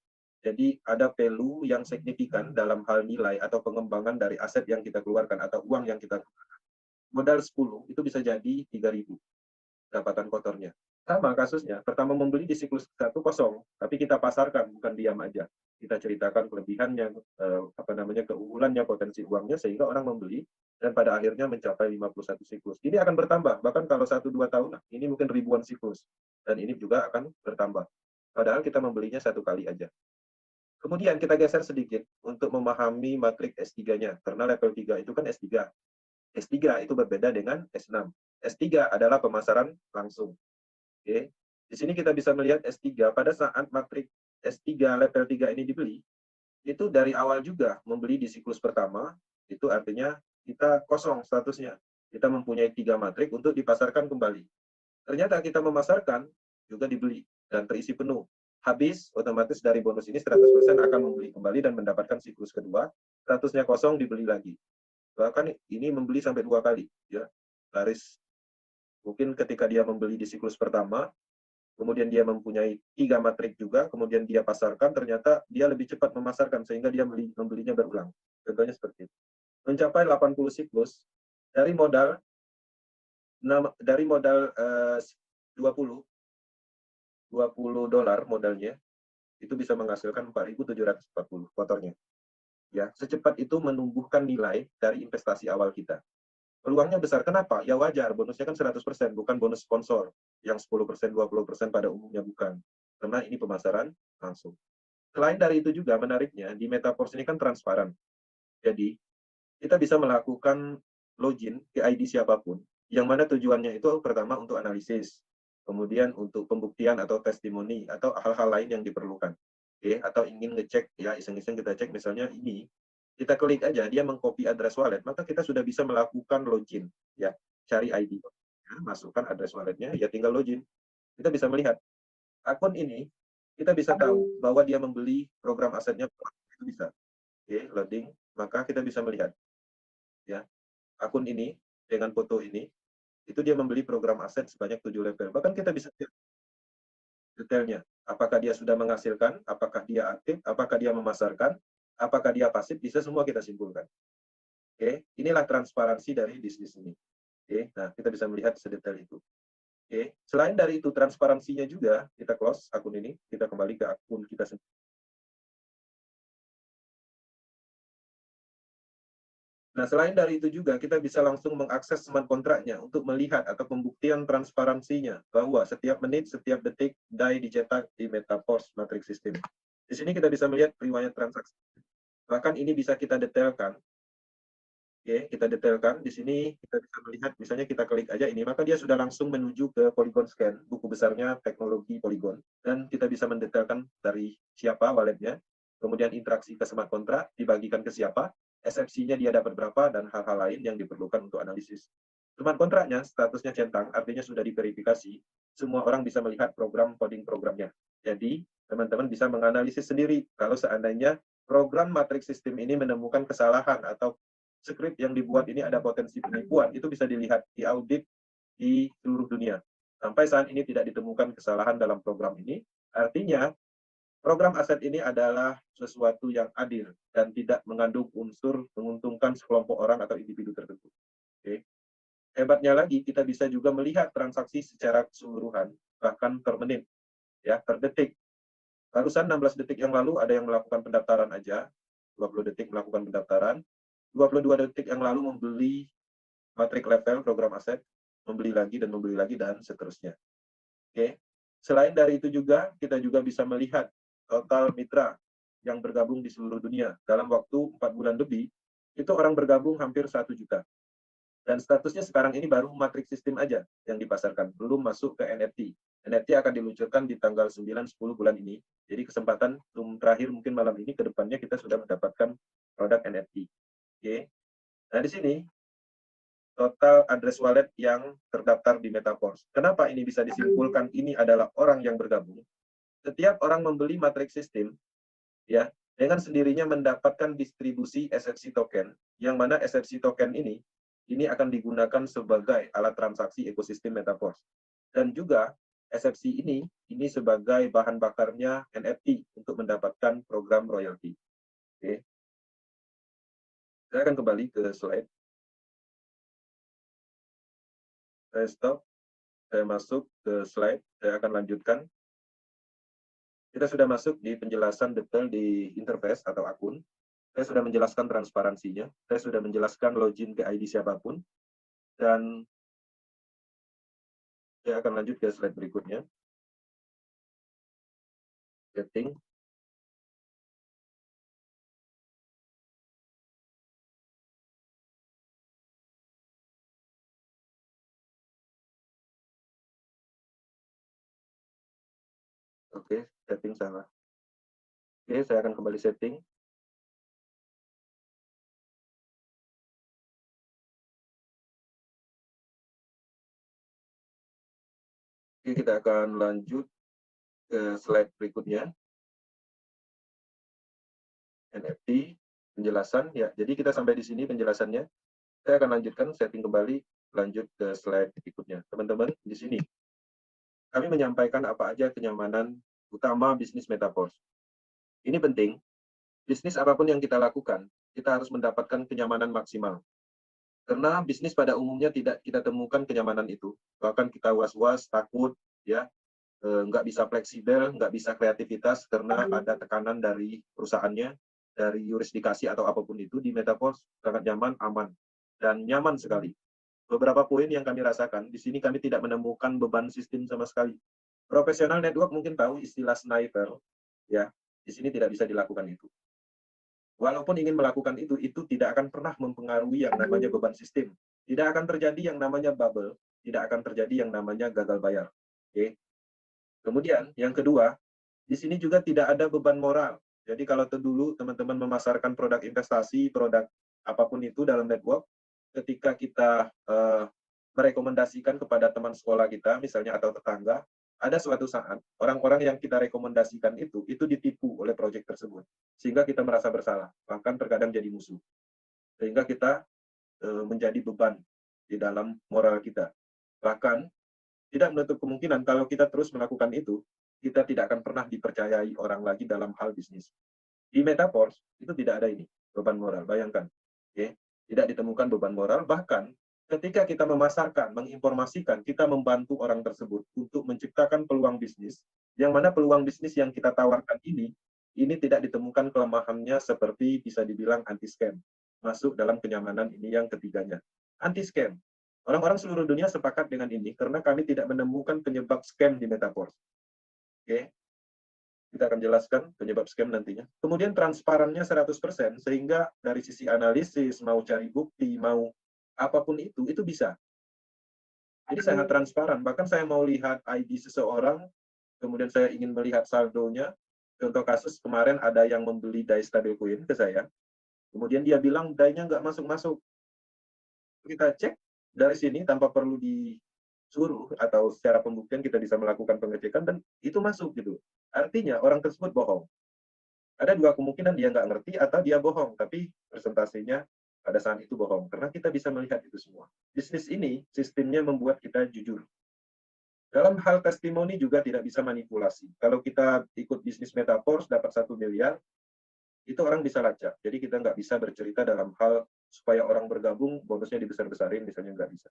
Jadi ada value yang signifikan dalam hal nilai atau pengembangan dari aset yang kita keluarkan atau uang yang kita keluarkan. Modal 10 itu bisa jadi 3.000 pendapatan kotornya. Sama kasusnya, pertama membeli di siklus 1 kosong, tapi kita pasarkan, bukan diam aja. Kita ceritakan kelebihannya, keunggulannya, potensi uangnya, sehingga orang membeli, dan pada akhirnya mencapai 51 siklus. Ini akan bertambah, bahkan kalau 1-2 tahun, ini mungkin ribuan siklus. Dan ini juga akan bertambah. Padahal kita membelinya 1 kali aja. Kemudian kita geser sedikit untuk memahami matriks S3-nya, karena level 3 itu kan S3. S3 itu berbeda dengan S6. S3 adalah pemasaran langsung. Oke. Di sini kita bisa melihat S3 pada saat matriks S3 level 3 ini dibeli, itu dari awal juga membeli di siklus pertama, itu artinya kita kosong statusnya. Kita mempunyai 3 matrik untuk dipasarkan kembali. Ternyata kita memasarkan, juga dibeli, dan terisi penuh. Habis, otomatis dari bonus ini 100% akan membeli kembali dan mendapatkan siklus kedua, 100-nya kosong dibeli lagi. Bahkan ini membeli sampai 2 kali. Ya, laris. Mungkin ketika dia membeli di siklus pertama, kemudian dia mempunyai 3 matrik juga, kemudian dia pasarkan, ternyata dia lebih cepat memasarkan, sehingga dia membelinya berulang. Contohnya seperti itu. Mencapai 80 siklus, dari modal 20 $20 modalnya, itu bisa menghasilkan 4.740 motornya. Ya, secepat itu menumbuhkan nilai dari investasi awal kita. Peluangnya besar. Kenapa? Ya wajar, bonusnya kan 100%, bukan bonus sponsor yang 10%, 20% pada umumnya, bukan. Karena ini pemasaran langsung. Selain dari itu juga menariknya, di Metaverse ini kan transparan. Jadi, kita bisa melakukan login ke ID siapapun, yang mana tujuannya itu pertama untuk analisis, kemudian untuk pembuktian atau testimoni, atau hal-hal lain yang diperlukan. Oke, atau ingin ngecek, ya iseng-iseng kita cek, misalnya ini, kita klik aja, dia mengcopy address wallet, maka kita sudah bisa melakukan login. Ya, cari ID, ya, masukkan address walletnya, ya tinggal login. Kita bisa melihat akun ini, kita bisa tahu bahwa dia membeli program asetnya, itu bisa. Oke, loading, maka kita bisa melihat, ya, akun ini dengan foto ini, itu dia membeli program aset sebanyak 7 level. Bahkan kita bisa lihat detailnya. Apakah dia sudah menghasilkan, apakah dia aktif, apakah dia memasarkan, apakah dia pasif, bisa semua kita simpulkan. Oke, inilah transparansi dari bisnis ini. Oke, nah kita bisa melihat sedetail itu. Oke, selain dari itu transparansinya juga, kita close akun ini, kita kembali ke akun kita sendiri. Nah, selain dari itu juga kita bisa langsung mengakses smart kontraknya untuk melihat atau pembuktian transparansinya bahwa setiap menit, setiap detik DAI dicetak di Metaverse Matrix System. Di sini kita bisa melihat riwayat transaksi. Bahkan ini bisa kita detailkan. Oke, kita detailkan. Di sini kita bisa melihat, misalnya kita klik aja ini, maka dia sudah langsung menuju ke Polygon Scan, buku besarnya teknologi Polygon. Dan kita bisa mendetailkan dari siapa walletnya, kemudian interaksi ke smart contract, dibagikan ke siapa, SFC-nya dia dapat berapa, dan hal-hal lain yang diperlukan untuk analisis. Smart contract-nya statusnya centang, artinya sudah diverifikasi, semua orang bisa melihat program coding programnya. Jadi, teman-teman bisa menganalisis sendiri kalau seandainya program matrix system ini menemukan kesalahan atau skrip yang dibuat ini ada potensi penipuan, itu bisa dilihat di audit di seluruh dunia. Sampai saat ini tidak ditemukan kesalahan dalam program ini, artinya program aset ini adalah sesuatu yang adil dan tidak mengandung unsur menguntungkan sekelompok orang atau individu tertentu. Oke. Hebatnya lagi, kita bisa juga melihat transaksi secara keseluruhan, bahkan per menit, ya, per detik. Barusan 16 detik yang lalu ada yang melakukan pendaftaran aja, 20 detik melakukan pendaftaran, 22 detik yang lalu membeli matrik level program aset, membeli lagi dan seterusnya. Oke. Selain dari itu juga kita juga bisa melihat total mitra yang bergabung di seluruh dunia dalam waktu 4 bulan lebih, itu orang bergabung hampir 1 juta. Dan statusnya sekarang ini baru matrik sistem aja yang dipasarkan, belum masuk ke NFT. NFT akan diluncurkan di tanggal 9-10 bulan ini. Jadi kesempatan terakhir mungkin malam ini, ke depannya kita sudah mendapatkan produk NFT. Oke. Nah, di sini total address wallet yang terdaftar di Metaverse. Kenapa ini bisa disimpulkan ini adalah orang yang bergabung? Setiap orang membeli matrix system, ya, dengan sendirinya mendapatkan distribusi SFC token, yang mana SFC token ini akan digunakan sebagai alat transaksi ekosistem Metaverse. Dan juga SFC ini sebagai bahan bakarnya NFT untuk mendapatkan program royalty. Oke. Saya akan kembali ke slide. Saya stop, saya masuk ke slide, saya akan lanjutkan. Kita sudah masuk di penjelasan detail di interface atau akun. Saya sudah menjelaskan transparansinya, saya sudah menjelaskan login ke ID siapapun, dan saya akan lanjut ke slide berikutnya. Setting. Oke, setting salah. Oke, saya akan kembali setting. Oke, kita akan lanjut ke slide berikutnya, NFT, penjelasan. Ya, jadi kita sampai di sini penjelasannya. Saya akan lanjutkan, setting kembali, lanjut ke slide berikutnya. Teman-teman, di sini kami menyampaikan apa aja kenyamanan utama bisnis Metaverse. Ini penting, bisnis apapun yang kita lakukan, kita harus mendapatkan kenyamanan maksimal. Karena bisnis pada umumnya tidak kita temukan kenyamanan itu. Bahkan kita was-was, takut, ya, nggak bisa fleksibel, nggak bisa kreativitas karena ada tekanan dari perusahaannya, dari yurisdikasi atau apapun itu. Di Metaverse sangat nyaman, aman, dan nyaman sekali. Beberapa poin yang kami rasakan, di sini kami tidak menemukan beban sistem sama sekali. Profesional network mungkin tahu istilah sniper, ya, di sini tidak bisa dilakukan itu. Walaupun ingin melakukan itu tidak akan pernah mempengaruhi yang namanya beban sistem. Tidak akan terjadi yang namanya bubble, tidak akan terjadi yang namanya gagal bayar. Oke. Kemudian, yang kedua, di sini juga tidak ada beban moral. Jadi kalau dulu teman-teman memasarkan produk investasi, produk apapun itu dalam network, ketika kita merekomendasikan kepada teman sekolah kita, misalnya atau tetangga, ada suatu saat orang-orang yang kita rekomendasikan itu ditipu oleh proyek tersebut, sehingga kita merasa bersalah, bahkan terkadang jadi musuh, sehingga kita menjadi beban di dalam moral kita. Bahkan tidak menutup kemungkinan kalau kita terus melakukan itu, kita tidak akan pernah dipercayai orang lagi dalam hal bisnis. Di Metaverse itu tidak ada ini, beban moral. Bayangkan, okay? Tidak ditemukan beban moral. Bahkan ketika kita memasarkan, menginformasikan, kita membantu orang tersebut untuk menciptakan peluang bisnis, yang mana peluang bisnis yang kita tawarkan ini tidak ditemukan kelemahannya seperti bisa dibilang anti-scam. Masuk dalam kenyamanan ini yang ketiganya. Anti-scam. Orang-orang seluruh dunia sepakat dengan ini karena kami tidak menemukan penyebab scam di Metaverse. Oke, kita akan jelaskan penyebab scam nantinya. Kemudian transparannya 100%, sehingga dari sisi analisis, mau cari bukti, mau apapun itu bisa. Jadi sangat transparan. Bahkan saya mau lihat ID seseorang, kemudian saya ingin melihat saldonya. Contoh kasus kemarin ada yang membeli DAI stablecoin ke saya, kemudian dia bilang DAI-nya nggak masuk-masuk. Kita cek dari sini tanpa perlu disuruh atau secara pembuktian kita bisa melakukan pengecekan dan itu masuk gitu. Artinya orang tersebut bohong. Ada dua kemungkinan, dia nggak ngerti atau dia bohong, tapi persentasenya pada saat itu bohong. Karena kita bisa melihat itu semua. Bisnis ini sistemnya membuat kita jujur. Dalam hal testimoni juga tidak bisa manipulasi. Kalau kita ikut bisnis Metaverse dapat 1 miliar, itu orang bisa lacak. Jadi kita nggak bisa bercerita dalam hal supaya orang bergabung, bonusnya dibesar-besarin, misalnya nggak bisa.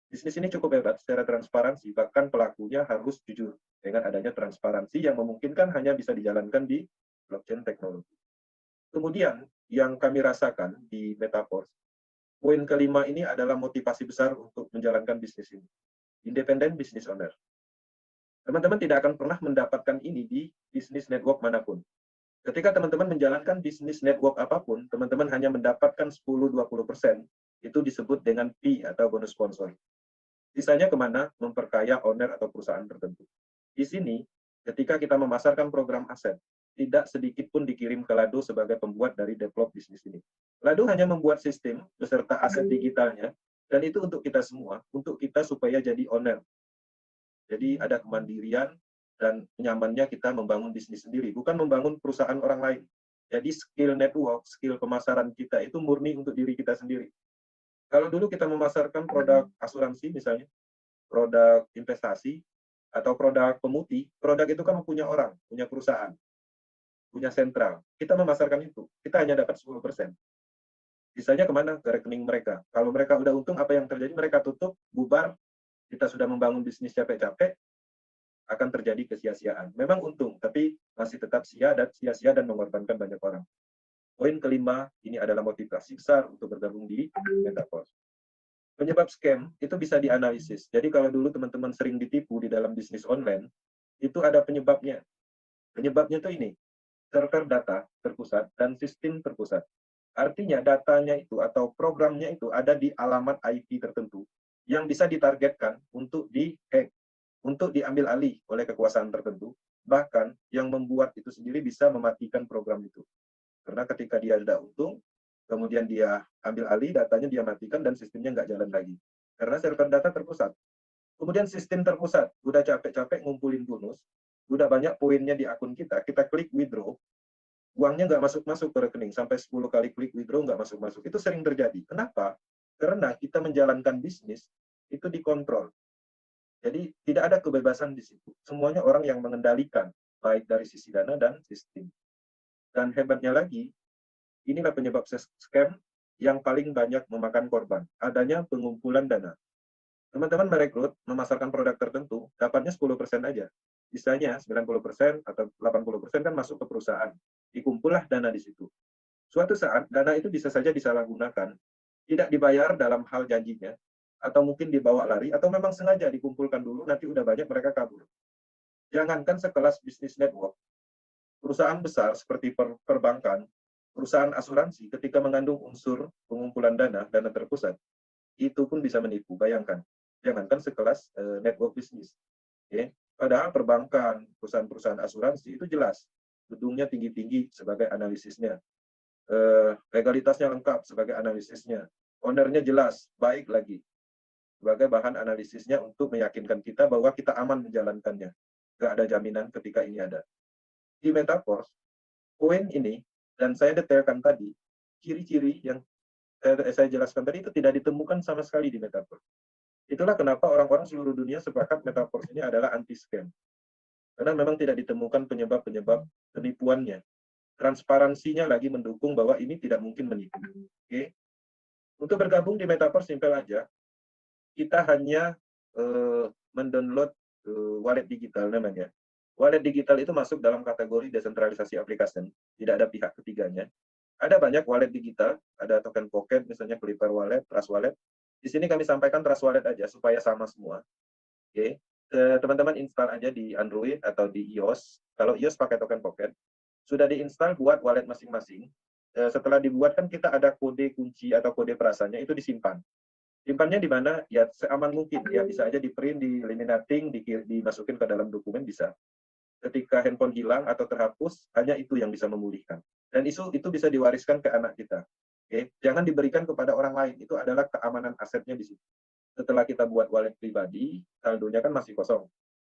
Bisnis ini cukup hebat secara transparansi, bahkan pelakunya harus jujur dengan adanya transparansi yang memungkinkan hanya bisa dijalankan di blockchain teknologi. Kemudian, yang kami rasakan di Metaverse, poin kelima ini adalah motivasi besar untuk menjalankan bisnis ini. Independent business owner. Teman-teman tidak akan pernah mendapatkan ini di bisnis network manapun. Ketika teman-teman menjalankan bisnis network apapun, teman-teman hanya mendapatkan 10-20%, itu disebut dengan fee atau bonus sponsor. Sisanya kemana? Memperkaya owner atau perusahaan tertentu. Di sini, ketika kita memasarkan program aset, tidak sedikit pun dikirim ke Lado sebagai pembuat dari develop bisnis ini. Lado hanya membuat sistem beserta aset digitalnya, dan itu untuk kita semua, untuk kita supaya jadi owner. Jadi ada kemandirian dan nyamannya kita membangun bisnis sendiri, bukan membangun perusahaan orang lain. Jadi skill network, skill pemasaran kita itu murni untuk diri kita sendiri. Kalau dulu kita memasarkan produk asuransi misalnya, produk investasi, atau produk pemutih, produk itu kan punya orang, punya perusahaan, punya sentral. Kita memasarkan itu, kita hanya dapat 10%. Sisanya kemana? Ke rekening mereka. Kalau mereka udah untung, apa yang terjadi? Mereka tutup, bubar, kita sudah membangun bisnis capek-capek, akan terjadi kesia-siaan. Memang untung, tapi masih tetap sia-sia dan mengorbankan banyak orang. Poin kelima, ini adalah motivasi besar untuk bergabung di Metaverse. Penyebab scam itu bisa dianalisis. Jadi kalau dulu teman-teman sering ditipu di dalam bisnis online, itu ada penyebabnya. Penyebabnya itu ini, server data terpusat dan sistem terpusat. Artinya datanya itu atau programnya itu ada di alamat IP tertentu yang bisa ditargetkan untuk di-hack, untuk diambil alih oleh kekuasaan tertentu. Bahkan yang membuat itu sendiri bisa mematikan program itu. Karena ketika dia tidak untung, kemudian dia ambil alih, datanya dia matikan dan sistemnya nggak jalan lagi. Karena server data terpusat. Kemudian sistem terpusat, udah capek-capek ngumpulin bonus, udah banyak poinnya di akun kita, kita klik withdraw, uangnya nggak masuk-masuk ke rekening, sampai 10 kali klik withdraw nggak masuk-masuk. Itu sering terjadi. Kenapa? Karena kita menjalankan bisnis, itu dikontrol. Jadi tidak ada kebebasan di situ. Semuanya orang yang mengendalikan, baik dari sisi dana dan sistem. Dan hebatnya lagi, inilah penyebab scam yang paling banyak memakan korban, adanya pengumpulan dana. Teman-teman merekrut, memasarkan produk tertentu, dapatnya 10% aja. Sisanya 90% atau 80% kan masuk ke perusahaan. Dikumpullah dana di situ. Suatu saat, dana itu bisa saja disalahgunakan, tidak dibayar dalam hal janjinya, atau mungkin dibawa lari, atau memang sengaja dikumpulkan dulu, nanti udah banyak mereka kabur. Jangankan sekelas bisnis network, perusahaan besar seperti perbankan, perusahaan asuransi, ketika mengandung unsur pengumpulan dana terpusat, itu pun bisa menipu, bayangkan. Jangankan sekelas network bisnis. Okay? Padahal perbankan, perusahaan-perusahaan asuransi itu jelas, gedungnya tinggi-tinggi sebagai analisisnya, legalitasnya lengkap sebagai analisisnya, ownernya jelas, baik lagi sebagai bahan analisisnya untuk meyakinkan kita bahwa kita aman menjalankannya. Nggak ada jaminan ketika ini ada. Di Metaverse, poin ini, dan saya detailkan tadi, ciri-ciri yang saya jelaskan tadi itu tidak ditemukan sama sekali di Metaverse. Itulah kenapa orang-orang seluruh dunia sepakat Metaverse ini adalah anti-scam. Karena memang tidak ditemukan penyebab-penyebab penipuannya. Transparansinya lagi mendukung bahwa ini tidak mungkin menipu. Oke? Untuk bergabung di Metaverse simpel aja, kita hanya mendownload wallet digital namanya. Wallet digital itu masuk dalam kategori desentralisasi aplikasi, tidak ada pihak ketiganya. Ada banyak wallet digital, ada token pocket, misalnya Clipper Wallet, Trust Wallet. Di sini kami sampaikan Trust Wallet aja supaya sama semua. Oke, teman-teman install aja di Android atau di iOS. Kalau iOS pakai token pocket, sudah diinstal buat wallet masing-masing. Setelah dibuat kan kita ada kode kunci atau kode perasaannya itu disimpan. Simpannya di mana? Ya seaman mungkin. Ya bisa aja di print, di laminating, dimasukin ke dalam dokumen bisa. Ketika handphone hilang atau terhapus, hanya itu yang bisa memulihkan. Dan itu bisa diwariskan ke anak kita. Oke, jangan diberikan kepada orang lain. Itu adalah keamanan asetnya di situ. Setelah kita buat wallet pribadi, saldonya kan masih kosong.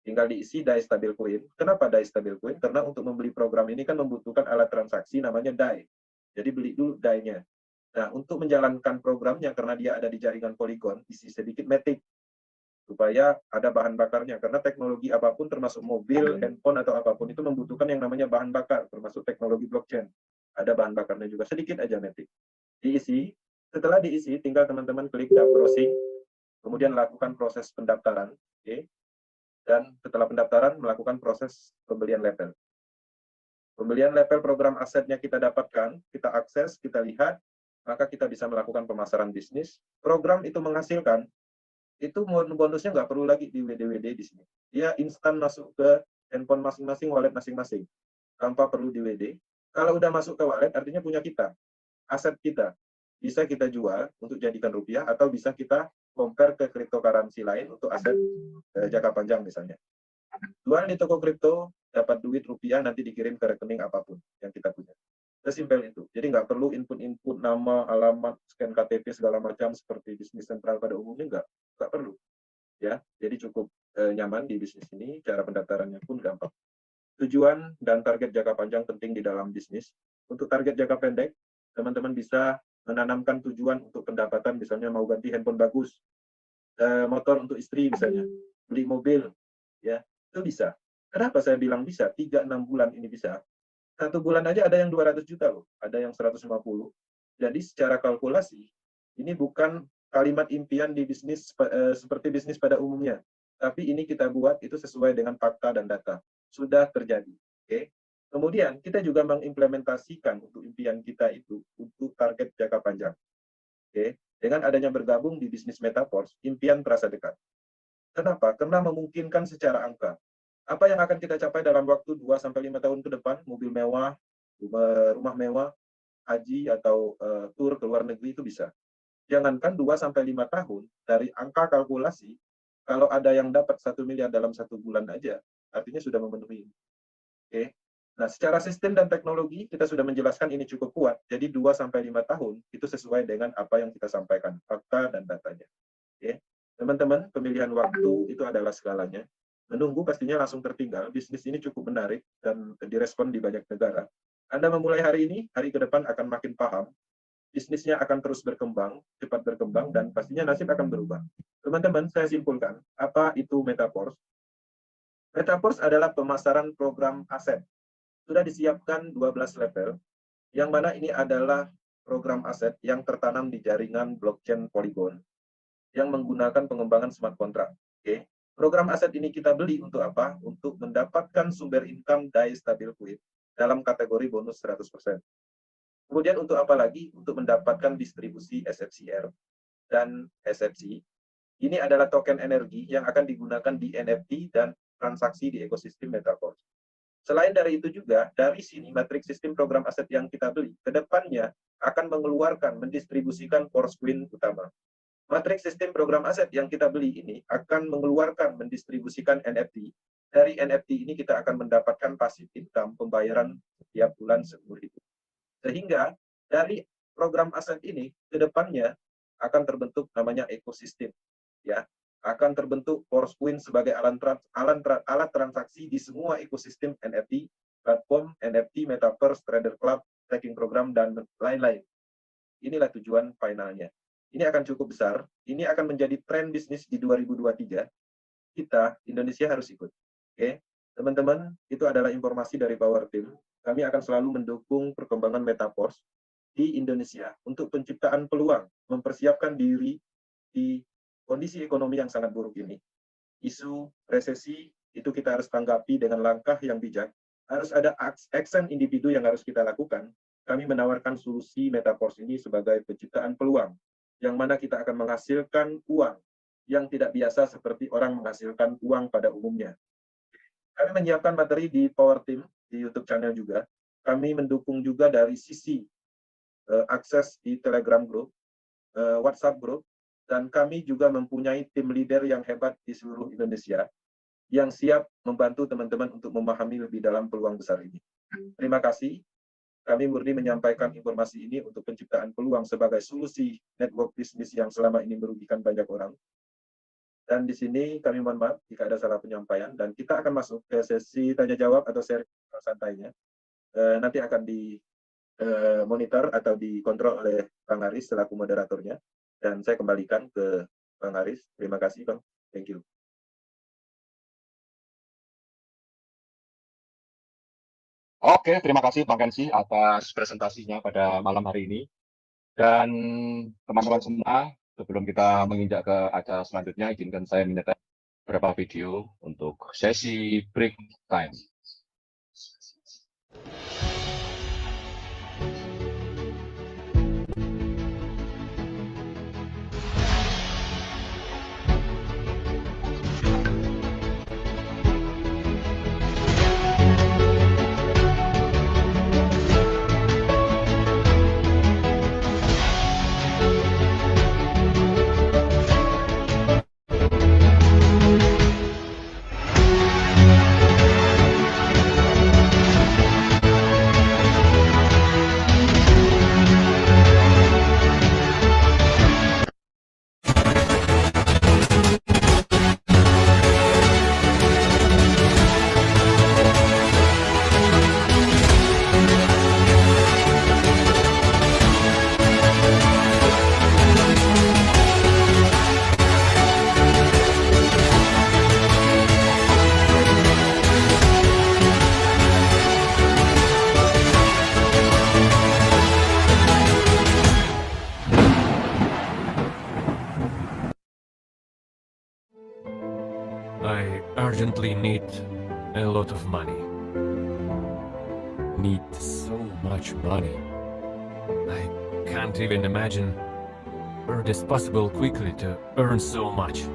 Tinggal diisi DAI stablecoin. Kenapa DAI stablecoin? Karena untuk membeli program ini kan membutuhkan alat transaksi namanya DAI. Jadi beli dulu DAI-nya. Nah, untuk menjalankan programnya, karena dia ada di jaringan Polygon, isi sedikit Matic, supaya ada bahan bakarnya. Karena teknologi apapun, termasuk mobil, handphone, atau apapun, itu membutuhkan yang namanya bahan bakar, termasuk teknologi blockchain. Ada bahan bakarnya juga, sedikit aja Matic. Diisi, setelah diisi, tinggal teman-teman klik browsing, kemudian lakukan proses pendaftaran, okay? Dan setelah pendaftaran, melakukan proses pembelian level. Pembelian level program asetnya kita dapatkan, kita akses, kita lihat, maka kita bisa melakukan pemasaran bisnis. Program itu menghasilkan, itu bonusnya nggak perlu lagi di WD-WD di sini. Dia instan masuk ke handphone masing-masing, wallet masing-masing, tanpa perlu di WD. Kalau udah masuk ke wallet, artinya punya kita, aset kita. Bisa kita jual untuk jadikan rupiah, atau bisa kita compare ke cryptocurrency lain untuk aset jangka panjang misalnya. Jual di toko kripto, dapat duit rupiah, nanti dikirim ke rekening apapun yang kita punya. Sesimpel itu. Jadi nggak perlu input-input nama, alamat, scan KTP segala macam seperti bisnis sentral pada umumnya, nggak perlu. Ya, jadi cukup nyaman di bisnis ini. Cara pendaftarannya pun gampang. Tujuan dan target jangka panjang penting di dalam bisnis. Untuk target jangka pendek, teman-teman bisa menanamkan tujuan untuk pendapatan, misalnya mau ganti handphone bagus, motor untuk istri misalnya, beli mobil, ya itu bisa. Kenapa saya bilang bisa? 3-6 bulan ini bisa. 1 bulan aja ada yang 200 juta loh, ada yang 150. Jadi secara kalkulasi, ini bukan kalimat impian di bisnis seperti bisnis pada umumnya. Tapi ini kita buat itu sesuai dengan fakta dan data. Sudah terjadi. Oke. Kemudian kita juga mengimplementasikan untuk impian kita itu untuk target jangka panjang. Oke. Dengan adanya bergabung di bisnis Metaverse, impian terasa dekat. Kenapa? Karena memungkinkan secara angka. Apa yang akan kita capai dalam waktu 2-5 tahun ke depan? Mobil mewah, rumah mewah, haji atau tur ke luar negeri itu bisa. Jangankan 2-5 tahun, dari angka kalkulasi, kalau ada yang dapat 1 miliar dalam 1 bulan aja, artinya sudah memenuhi. Oke. Nah, secara sistem dan teknologi, kita sudah menjelaskan ini cukup kuat. Jadi 2-5 tahun, itu sesuai dengan apa yang kita sampaikan, fakta dan datanya. Oke. Teman-teman, pemilihan waktu itu adalah segalanya. Menunggu pastinya langsung tertinggal. Bisnis ini cukup menarik dan direspon di banyak negara. Anda memulai hari ini, hari ke depan akan makin paham. Bisnisnya akan terus berkembang, cepat berkembang, dan pastinya nasib akan berubah. Teman-teman, saya simpulkan, apa itu Metaverse? Metaverse adalah pemasaran program aset. Sudah disiapkan 12 level, yang mana ini adalah program aset yang tertanam di jaringan blockchain Polygon yang menggunakan pengembangan smart contract. Oke. Program aset ini kita beli untuk apa? Untuk mendapatkan sumber income DAI stabil fluid dalam kategori bonus 100%. Kemudian untuk apa lagi? Untuk mendapatkan distribusi SFCR dan SFC. Ini adalah token energi yang akan digunakan di NFT dan transaksi di ekosistem Metaverse. Selain dari itu juga, dari sini matriks sistem program aset yang kita beli, ke depannya akan mengeluarkan, mendistribusikan force coin utama. Matriks sistem program aset yang kita beli ini akan mengeluarkan, mendistribusikan NFT. Dari NFT ini kita akan mendapatkan passive income pembayaran setiap bulan seumur hidup. Sehingga dari program aset ini ke depannya akan terbentuk namanya ekosistem. Ya, akan terbentuk force coin sebagai alat transaksi di semua ekosistem NFT, platform, NFT, Metaverse, Trader Club, Tracking Program, dan lain-lain. Inilah tujuan finalnya. Ini akan cukup besar, ini akan menjadi tren bisnis di 2023. Kita, Indonesia harus ikut. Oke, teman-teman, itu adalah informasi dari Power Team. Kami akan selalu mendukung perkembangan Metaverse di Indonesia untuk penciptaan peluang, mempersiapkan diri di kondisi ekonomi yang sangat buruk ini. Isu resesi itu kita harus tanggapi dengan langkah yang bijak. Harus ada action individu yang harus kita lakukan. Kami menawarkan solusi Metaverse ini sebagai penciptaan peluang, yang mana kita akan menghasilkan uang yang tidak biasa seperti orang menghasilkan uang pada umumnya. Kami menyiapkan materi di Power Team, di YouTube channel juga. Kami mendukung juga dari sisi akses di Telegram Group, WhatsApp Group, dan kami juga mempunyai tim leader yang hebat di seluruh Indonesia, yang siap membantu teman-teman untuk memahami lebih dalam peluang besar ini. Terima kasih. Kami murni menyampaikan informasi ini untuk penciptaan peluang sebagai solusi network bisnis yang selama ini merugikan banyak orang. Dan di sini kami mohon maaf jika ada salah penyampaian, dan kita akan masuk ke sesi tanya-jawab atau seri santainya. Nanti akan dimonitor atau dikontrol oleh Bang Haris selaku moderatornya. Dan saya kembalikan ke Bang Haris. Terima kasih, Bang. Thank you. Oke, terima kasih Bang Kensi atas presentasinya pada malam hari ini. Dan teman-teman semua, sebelum kita menginjak ke acara selanjutnya, izinkan saya menyetel beberapa video untuk sesi break time. I urgently need a lot of money. Need so much money. I can't even imagine where it is possible quickly to earn so much.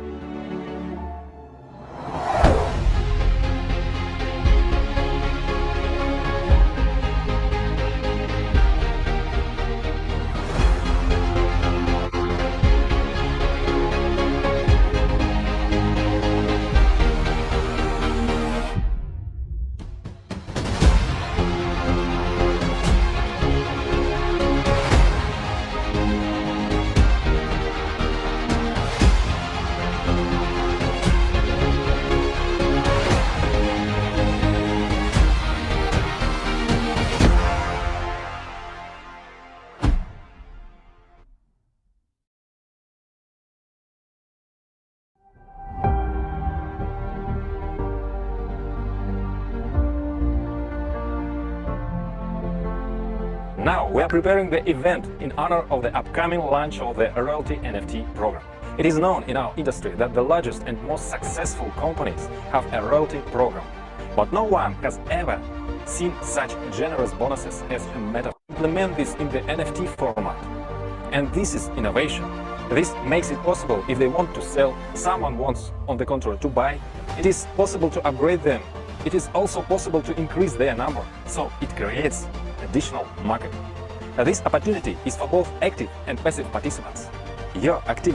Now we are preparing the event in honor of the upcoming launch of the Royalty NFT program. It is known in our industry that the largest and most successful companies have a royalty program, but no one has ever seen such generous bonuses as Meta. Implement this in the NFT format, and this is innovation. This makes it possible if they want to sell, someone wants, on the contrary, to buy. It is possible to upgrade them. It is also possible to increase their number, so it creates additional market. This opportunity is for both active and passive participants. Your activity